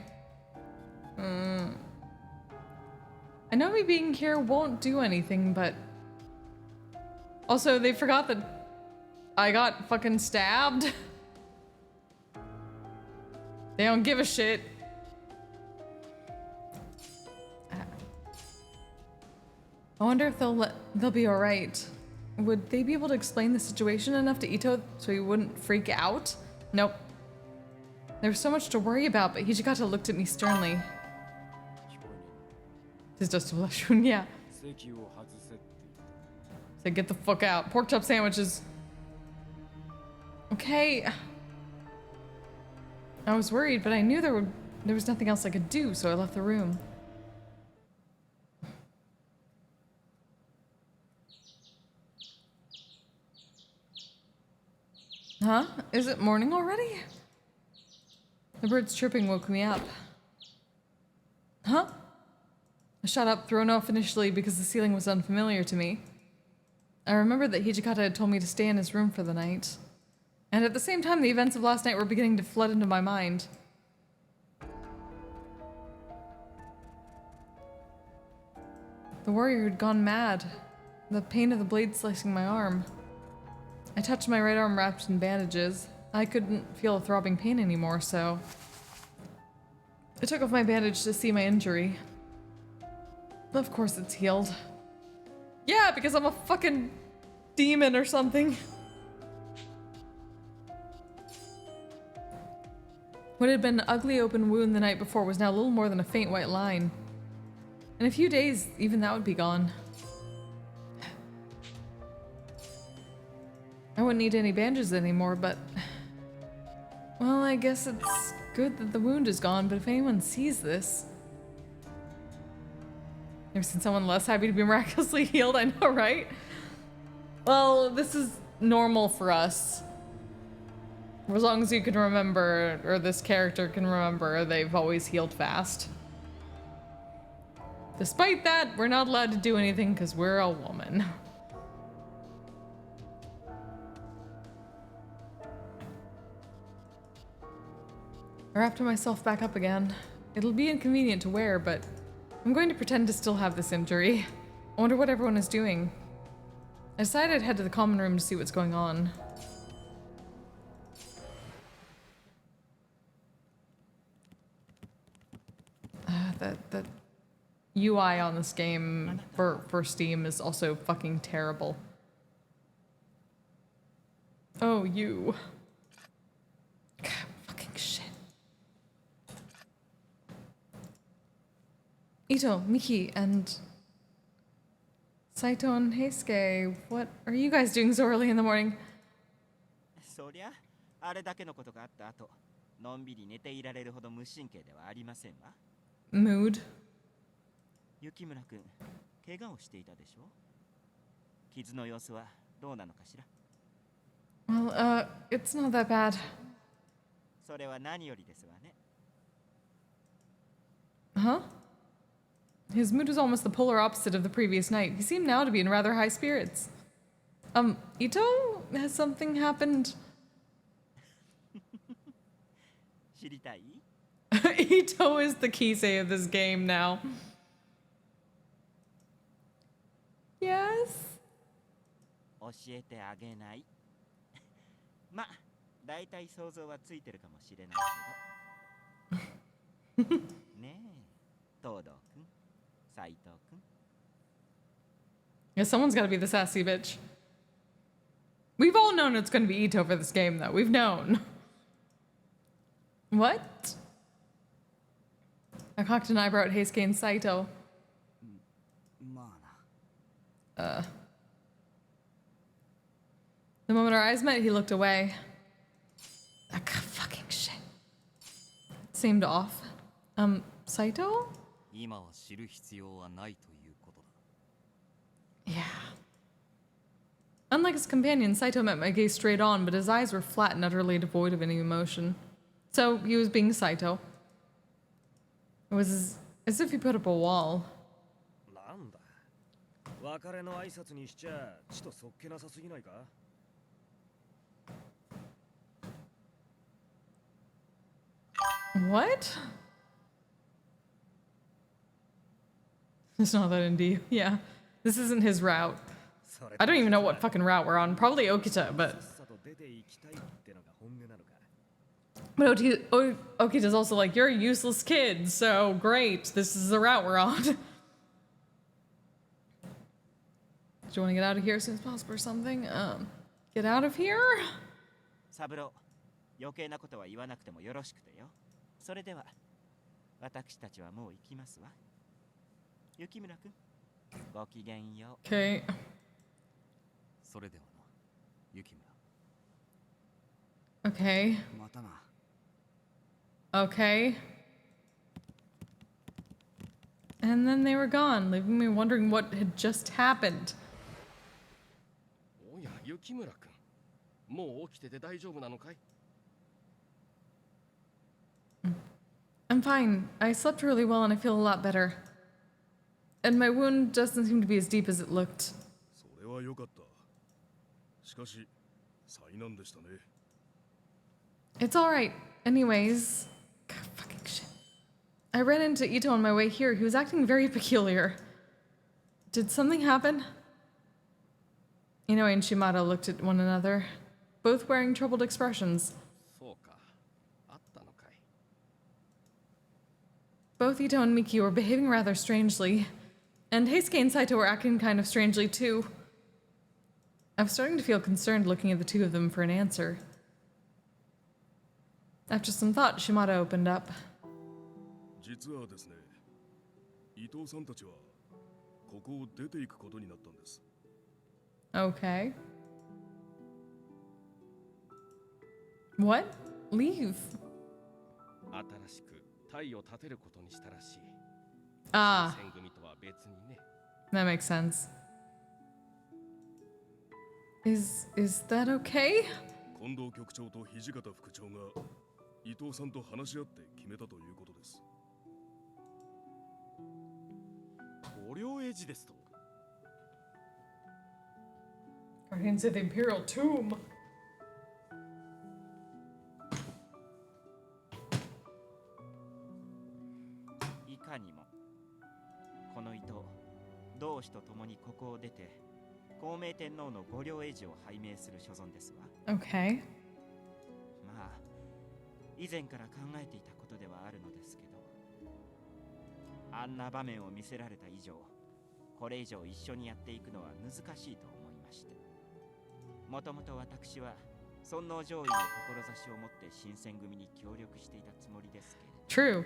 I know me being here won't do anything, but... Also, they forgot that I got fucking stabbed. They don't give a shit. I wonder if they'll be alright. Would they be able to explain the situation enough to Ito so he wouldn't freak out? Nope. There's so much to worry about, but Hijikata looked at me sternly. え。聞こえね His just Shun, yeah. え。席を外せって言って。 Said, get the fuck out. Pork chop sandwiches. Okay. I was worried, but I knew there was nothing else I could do, so I left the room. Huh? Is it morning already? The birds chirping woke me up. Huh? I shot up, thrown off initially because the ceiling was unfamiliar to me. I remembered that Hijikata had told me to stay in his room for the night. And at the same time, the events of last night were beginning to flood into my mind. The warrior had gone mad. The pain of the blade slicing my arm. I touched my right arm wrapped in bandages. I couldn't feel a throbbing pain anymore, so... I took off my bandage to see my injury. Of course it's healed. Yeah, because I'm a fucking demon or something. What had been an ugly open wound the night before was now a little more than a faint white line. In a few days, even that would be gone. I wouldn't need any bandages anymore, but... Well, I guess it's good that the wound is gone, but if anyone sees this... Never seen someone less happy to be miraculously healed, I know, right? Well, this is normal for us. As long as you can remember, or this character can remember, they've always healed fast. Despite that, we're not allowed to do anything because we're a woman. I wrapped myself back up again. It'll be inconvenient to wear, but I'm going to pretend to still have this injury. I wonder what everyone is doing. I decided I'd head to the common room to see what's going on. UI on this game for Steam is also fucking terrible. Oh, you. God, fucking shit. Ito, Miki, and Saito and Heisuke, what are you guys doing so early in the morning? そりゃあれだけのことがあった後のんびり寝ていられるほど無神経ではありませんわ。 Mood. 雪村くん怪我をしていたでしょ。傷の様子はどうなのかしら。 Well, it's not that bad. それは何よりですわね。 Huh? His mood was almost the polar opposite of the previous night. He seemed now to be in rather high spirits. Ito? Has something happened? 知りたい？ Ito is the Kisei of this game now. Yes? 教えてあげない。ま、だいたい想像はついてるかもしれないけど。ねえ、東堂くん、斉藤くん。 Yeah, someone's gotta be the sassy bitch. We've all known it's gonna be Ito for this game, though. We've known. What? I cocked an eyebrow at Heisuke and Saito. まあな。The moment our eyes met, he looked away. Fucking shit. Seemed off. Saito? 今は知る必要はないということだ。 Yeah. Unlike his companion, Saito met my gaze straight on, but his eyes were flat and utterly devoid of any emotion. So he was being Saito. It was as if he put up a wall. なんだ。別れの挨拶にしちゃちとそっけなさすぎないか。 What? It's not that indie. Yeah. This isn't his route. I don't even know what fucking route we're on. Probably Okita, but... But Okita's also like, you're a useless kid, so great. This is the route we're on. Do you want to get out of here as soon as possible or something? Get out of here? サブロ、余計なことは言わなくてもよろしくてよ。それでは、私たちはもう行きますわ。雪村くん、ごきげんよう。Okay. それではな、雪村。 Okay. またな。 Okay. And then they were gone, leaving me wondering what had just happened. おや、雪村くん。もう起きてて大丈夫なのかい？ I'm fine. I slept really well and I feel a lot better. And my wound doesn't seem to be as deep as it looked. それは良かった。しかし、災難でしたね。 It's alright. Anyways. God, fucking shit. I ran into Ito on my way here. He was acting very peculiar. Did something happen? Inoue and Shimada looked at one another, both wearing troubled expressions. そうか。あったのかい。 Both Ito and Miki were behaving rather strangely, and Heisuke and Saito were acting kind of strangely too. I was starting to feel concerned looking at the two of them for an answer. After some thought, Shimada opened up. 実はですね、伊藤さんたちはここを出ていくことになったんです。 Okay. What? Leave? 新しく隊を立てることにしたらしい。 Ah, 新選組とは別にね。 that makes sense. Is that okay? 近藤局長と土方副長が伊藤さんと話し合って決めたということです。五両英字ですと。 Guardians of the Imperial Tomb. いかにも。この糸、同志と共にここを出て、孝明天皇の御領英字を拝命する所存ですわ。 Okay. まあ、以前から考えていたことではあるのですけど、あんな場面を見せられた以上、これ以上一緒にやっていくのは難しいと思いまして。もともと私は尊王攘夷の志を持って新選組に協力していたつもりですけれど。 True.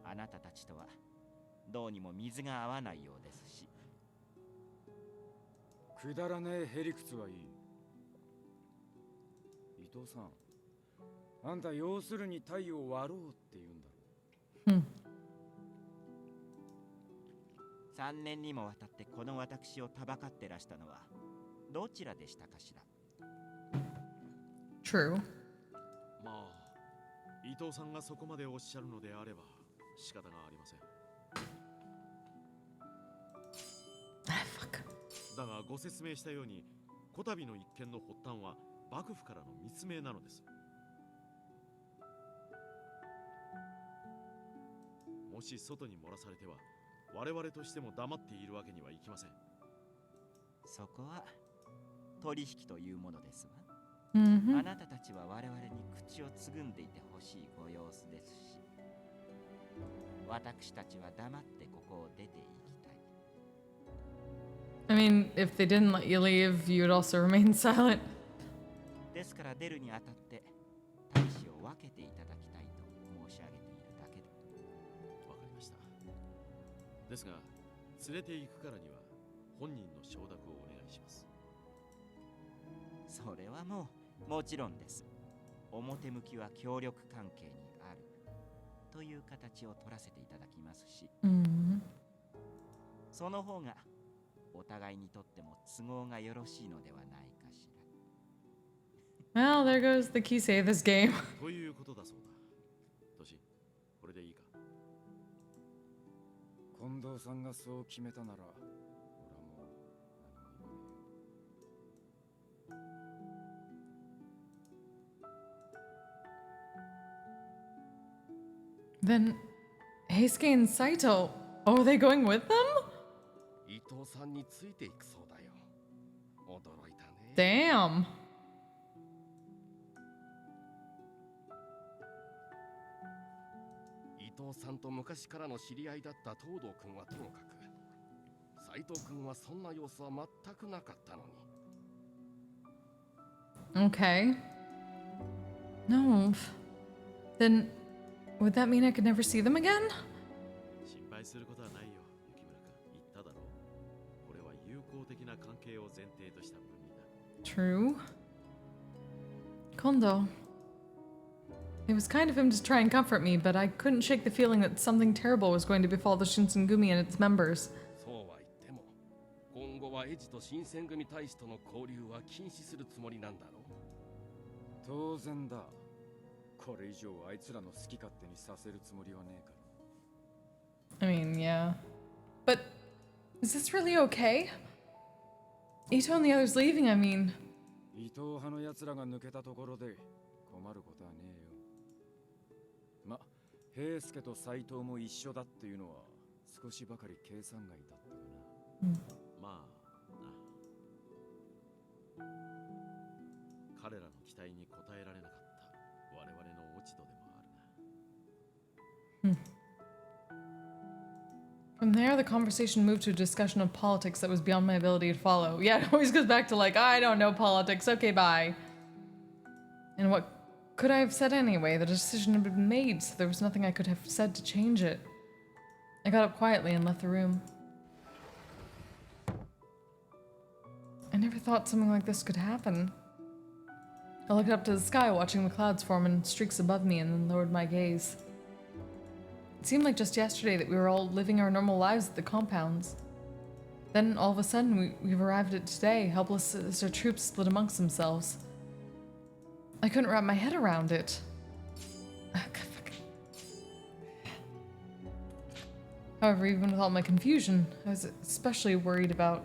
あなたたちとはどうにも水が合わないようですし。くだらねえへりくつはいい。伊藤さん、あんた要するに太陽を割ろうって言うんだろ。3年にもわたってこの私をたばかってらしたのはどちらでしたかしら。 True. まあ伊藤さんがそこまでおっしゃるのであれば仕方がありません。 Fuck. だがご説明したようにこたびの一件の発端は幕府からの密命なのです。もし外に漏らされては我々としても黙っているわけにはいきません。そこは取引というものですわ。Mm-hmm. あなたたちは我々に口をつぐんでいてほしいご様子ですし、私たちは黙ってここを出ていきたい。 I mean, if they didn't let you leave, you would also remain silent. ですから出るにあたって大使を分けていただきたいと申し上げているだけで。わかりました。ですが連れて行くからには本人の承諾をお願いします。それはもちろんです。表向きは協力関係にあるという形を取らせていただきますし、その方がお互いにとっても都合がよろしいのではないかしら。 Well, there goes the key save this game. ということだそうだ。トシ、これでいいか。近藤さんがそう決めたなら、俺はもう何も言わねえ。 Then, Heisuke and Saito. Oh, are they going with them? 伊藤さんについていくそうだよ。驚いたね。 Damn. 伊藤さんと昔からの知り合いだった東堂君はともかく、斉藤君はそんな様子は全くなかったのに。 Okay. No. Then, would that mean I could never see them again? 心配することはないよ、雪村君。言っただろう。これは友好的な関係を前提とした分離だ。 True. Kondo. It was kind of him to try and comfort me, but I couldn't shake the feeling that something terrible was going to befall the Shinsengumi and its members. そうは言っても、今後はエジと新選組大使との交流は禁止するつもりなんだろう。当然だ。これ以上あいつらの好き勝手にさせるつもりはねえから。 I mean, yeah. But is this really okay? Ito and the others leaving, I mean. 伊藤派の奴らが抜けたところで困ることはねえよ。ま、平助と斎藤も一緒だっていうのは少しばかり計算外だったかな。まあな。彼らの期待に応えられなかった我々の落ち度でもあるな。From there, the conversation moved to a discussion of politics that was beyond my ability to follow. Yeah, it always goes back to like, I don't know politics, okay, bye. And what could I have said anyway? The decision had been made, so there was nothing I could have said to change it. I got up quietly and left the room. I never thought something like this could happen. I looked up to the sky, watching the clouds form in streaks above me, and then lowered my gaze. It seemed like just yesterday that we were all living our normal lives at the compounds. Then, all of a sudden, we've arrived at today, helpless as our troops split amongst themselves. I couldn't wrap my head around it. However, even with all my confusion, I was especially worried about...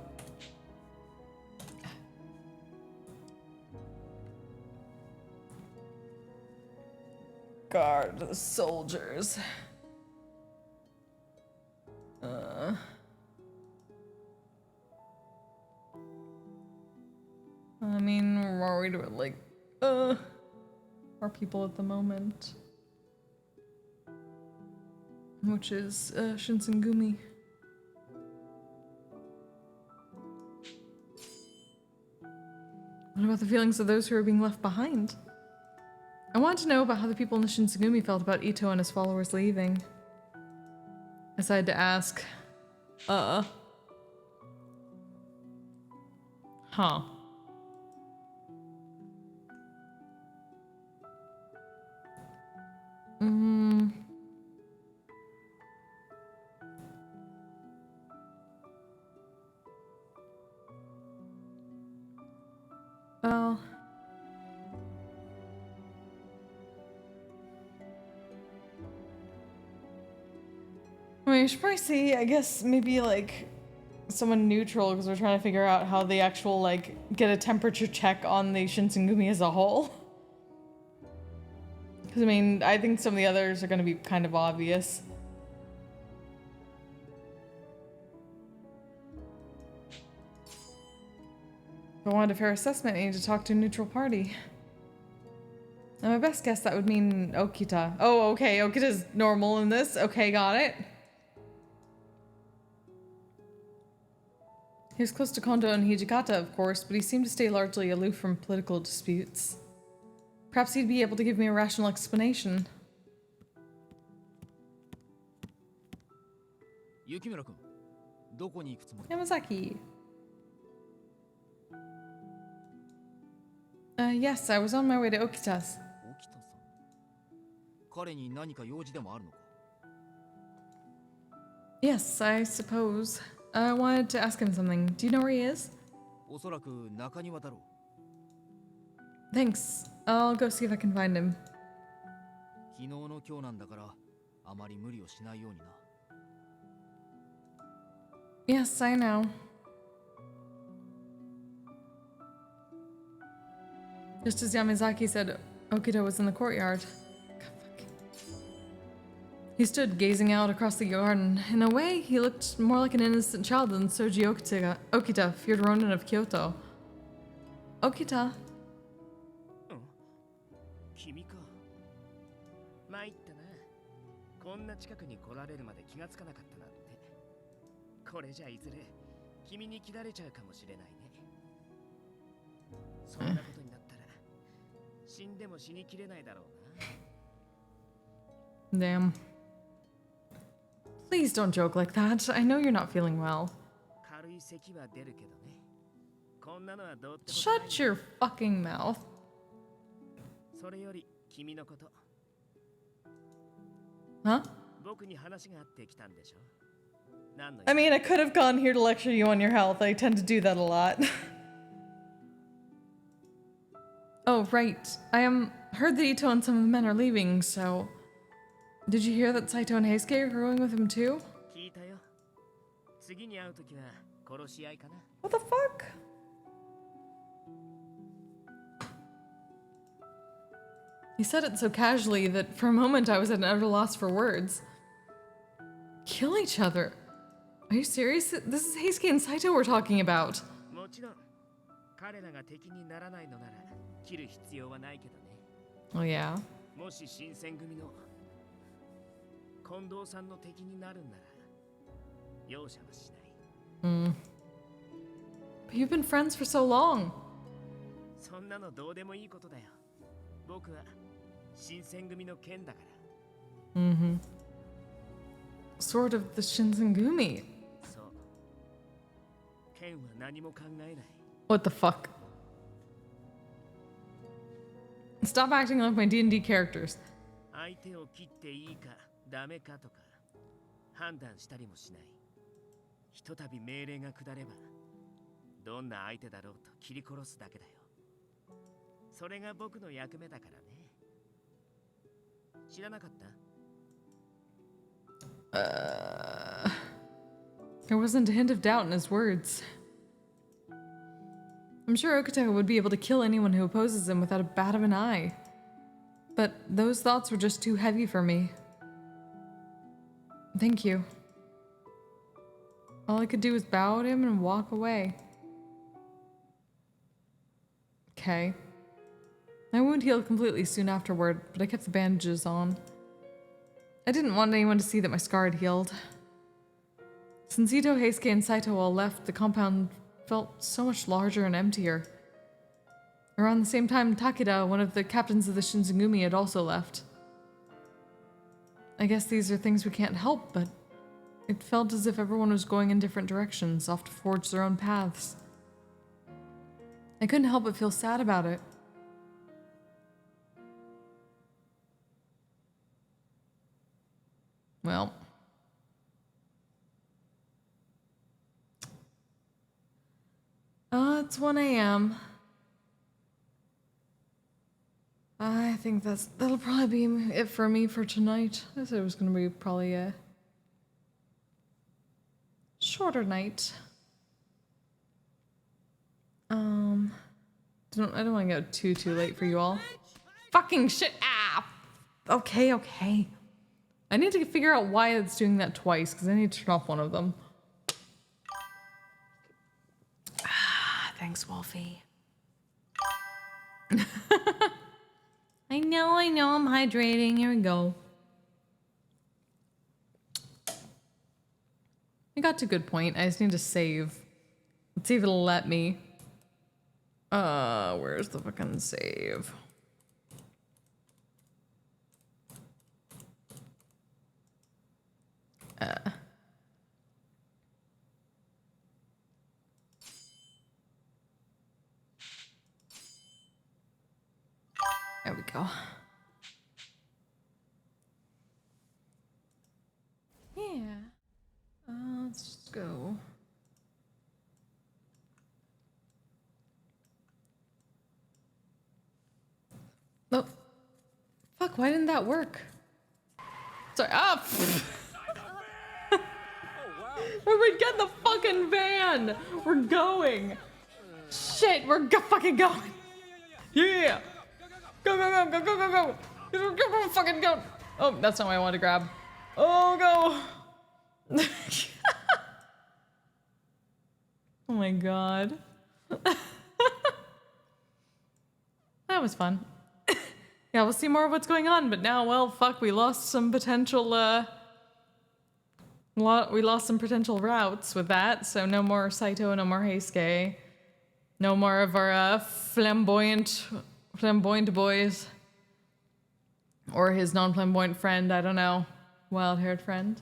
Guard the soldiers. I mean, worried about, like, our people at the moment. Which is Shinsengumi. What about the feelings of those who are being left behind? I wanted to know about how the people in the Shinsengumi felt about Ito and his followers leaving. I decided to ask. Huh. Well... I mean, you should probably see, I guess, maybe, like, someone neutral, because we're trying to figure out how the actual, like, get a temperature check on the Shinsengumi as a whole. Because, I mean, I think some of the others are going to be kind of obvious. If I wanted a fair assessment, I need to talk to a neutral party. And my best guess, that would mean Okita. Oh, okay, Okita's normal in this. Okay, got it. He was close to Kondo and Hijikata, of course, but he seemed to stay largely aloof from political disputes. Perhaps he'd be able to give me a rational explanation. Yukimura-kun, どこに行くつもり? Yamazaki. Yes, I was on my way to Okita's. 沖田さん。彼に何か用事でもあるのか? Yes, I suppose. I wanted to ask him something. Do you know where he is? おそらく中庭だろう。 Thanks. I'll go see if I can find him. 昨日の今日なんだから、あまり無理をしないようにな。 Yes, I know. Just as Yamazaki said, Okita was in the courtyard. He stood gazing out across the garden. In a way, he looked more like an innocent child than Soji Okita, feared Ronin of Kyoto. Okita. 君か。参ったな。こんな近くに来られるまで気がつかなかったなんて。これじゃいずれ君に切られちゃうかもしれないね。そんなことになったら死んでも死にきれないだろうな。 Damn. Please don't joke like that. I know you're not feeling well. 軽い咳は出るけどね。こんなのはどうってことない。 Shut your fucking mouth. それより君のこと。 Huh? 僕に話があってきたんでしょ。 I mean, I could have gone here to lecture you on your health. I tend to do that a lot. Oh, right. I heard that Ito and some of the men are leaving, so... Did you hear that Saito and Heisuke are going with him too? 聞いたよ。次に会うときは殺し合いかな。 What the fuck? He said it so casually that for a moment I was at an utter loss for words. Kill each other? Are you serious? This is Heisuke and Saito we're talking about. もちろん彼らが敵にならないのなら切る必要はないけどね。 Oh yeah? もし新選組の近藤さんの敵になるんなら容赦はしない。 But you've been friends for so long. そんなのどうでもいいことだよ。僕は新選組の剣だから。Sword of the Shinsengumi. そう。剣は何も考えない。 What the fuck? Stop acting like my D&D characters. 相手を切っていいかダメかとか判断したりもしない。ひとたび命令が下ればどんな相手だろうと切り殺すだけだよ。それが僕の役目だからね。知らなかった？ There wasn't a hint of doubt in his words. I'm sure Okita would be able to kill anyone who opposes him without a bat of an eye. But those thoughts were just too heavy for me. Thank you. All I could do was bow at him and walk away. Okay. My wound healed completely soon afterward, but I kept the bandages on. I didn't want anyone to see that my scar had healed. Since Ito, Heisuke, and Saito all left, the compound felt so much larger and emptier. Around the same time, Takeda, one of the captains of the Shinsengumi, had also left. I guess these are things we can't help, but it felt as if everyone was going in different directions, off to forge their own paths. I couldn't help but feel sad about it. Well. It's 1 a.m. I think that'll probably be it for me for tonight. I said it was gonna be probably a shorter night. I don't want to go too late for you all. Fucking shit! Ah! Okay. I need to figure out why it's doing that twice, because I need to turn off one of them. Thanks, Wolfie. I know, I'm hydrating. Here we go. I got to a good point. I just need to save. Let's see if it'll let me. Where's the fucking save? There we go. Yeah. Let's just go. Oh. Fuck, why didn't that work? Sorry. Ah! Everybody get in the fucking van! We're going! Shit, we're fucking going! Yeah! Go! Go, fucking go! Oh, that's not what I wanted to grab. Oh, go! Oh my god. That was fun. Yeah, we'll see more of what's going on, but now, well, fuck, we lost some potential, we lost some potential routes with that, so no more Saito, no more Heisuke. No more of our, flamboyant boys. Or his non-flamboyant friend, I don't know. Wild-haired friend.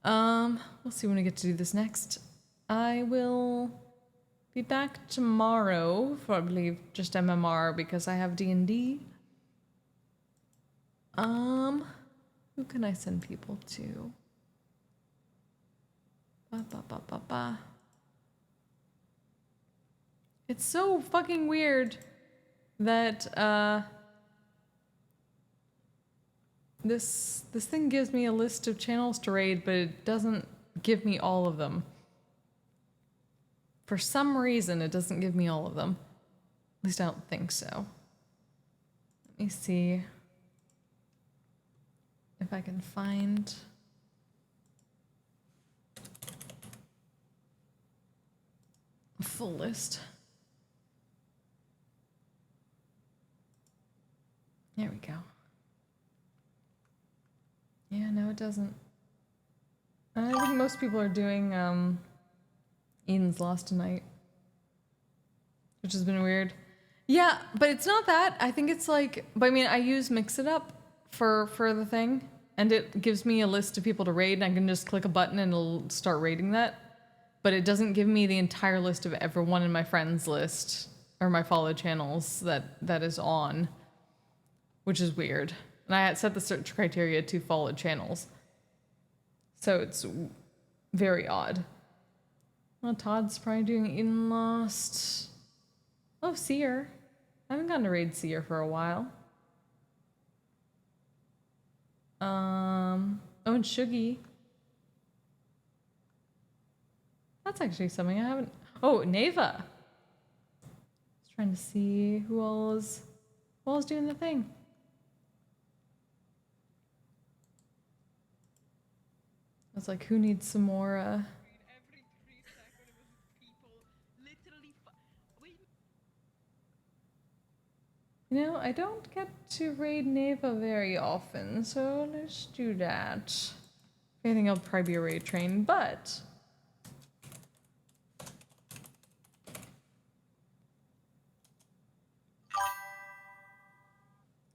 We'll see when we get to do this next. I will be back tomorrow for, I believe, just MMR because I have D&D. Who can I send people to? It's so fucking weird that, this thing gives me a list of channels to raid, but it doesn't give me all of them. For some reason, it doesn't give me all of them. At least I don't think so. Let me see if I can find... a full list. There we go. Yeah, no, it doesn't. I think most people are doing Eden's Lost tonight, which has been weird. Yeah, but it's not that. I think it's like, but I mean, I use Mix It Up for the thing, and it gives me a list of people to raid, and I can just click a button and it'll start raiding that. But it doesn't give me the entire list of everyone in my friends list or my followed channels that is on, which is weird. And I had set the search criteria to followed channels. So it's very odd. Well, Todd's probably doing Eden Lost. Oh, Seer. I haven't gotten to raid Seer for a while. Oh, and Shuggy. That's actually something I haven't... Oh, Neva! Just trying to see who all is doing the thing. I was like, who needs some more, You You know, I don't get to raid Neva very often, so let's do that. I think I'll probably be a raid train, but...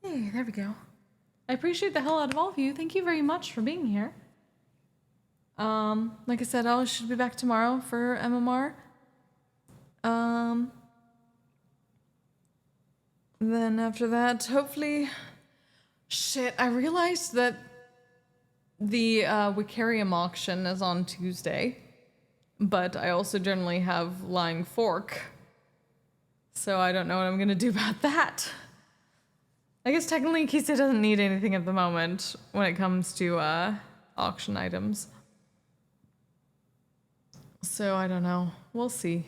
Hey, there we go. I appreciate the hell out of all of you. Thank you very much for being here. Like I said, I should be back tomorrow for MMR. Then after that, hopefully... Shit, I realized that the Wicarium auction is on Tuesday, but I also generally have Lying Fork, so I don't know what I'm gonna do about that. I guess technically Kisa doesn't need anything at the moment when it comes to auction items. So I don't know. We'll see.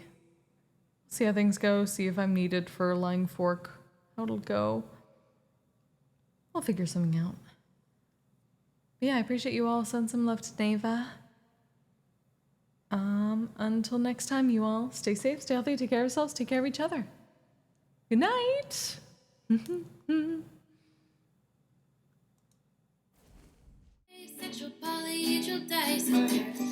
See how things go, see if I'm needed for Lying Fork, how it'll go. I'll figure something out. But yeah, I appreciate you all. Send some love to Neva. Until next time, you all stay safe, stay healthy, take care of yourselves, take care of each other. Good night. Sexual polyhedral dice.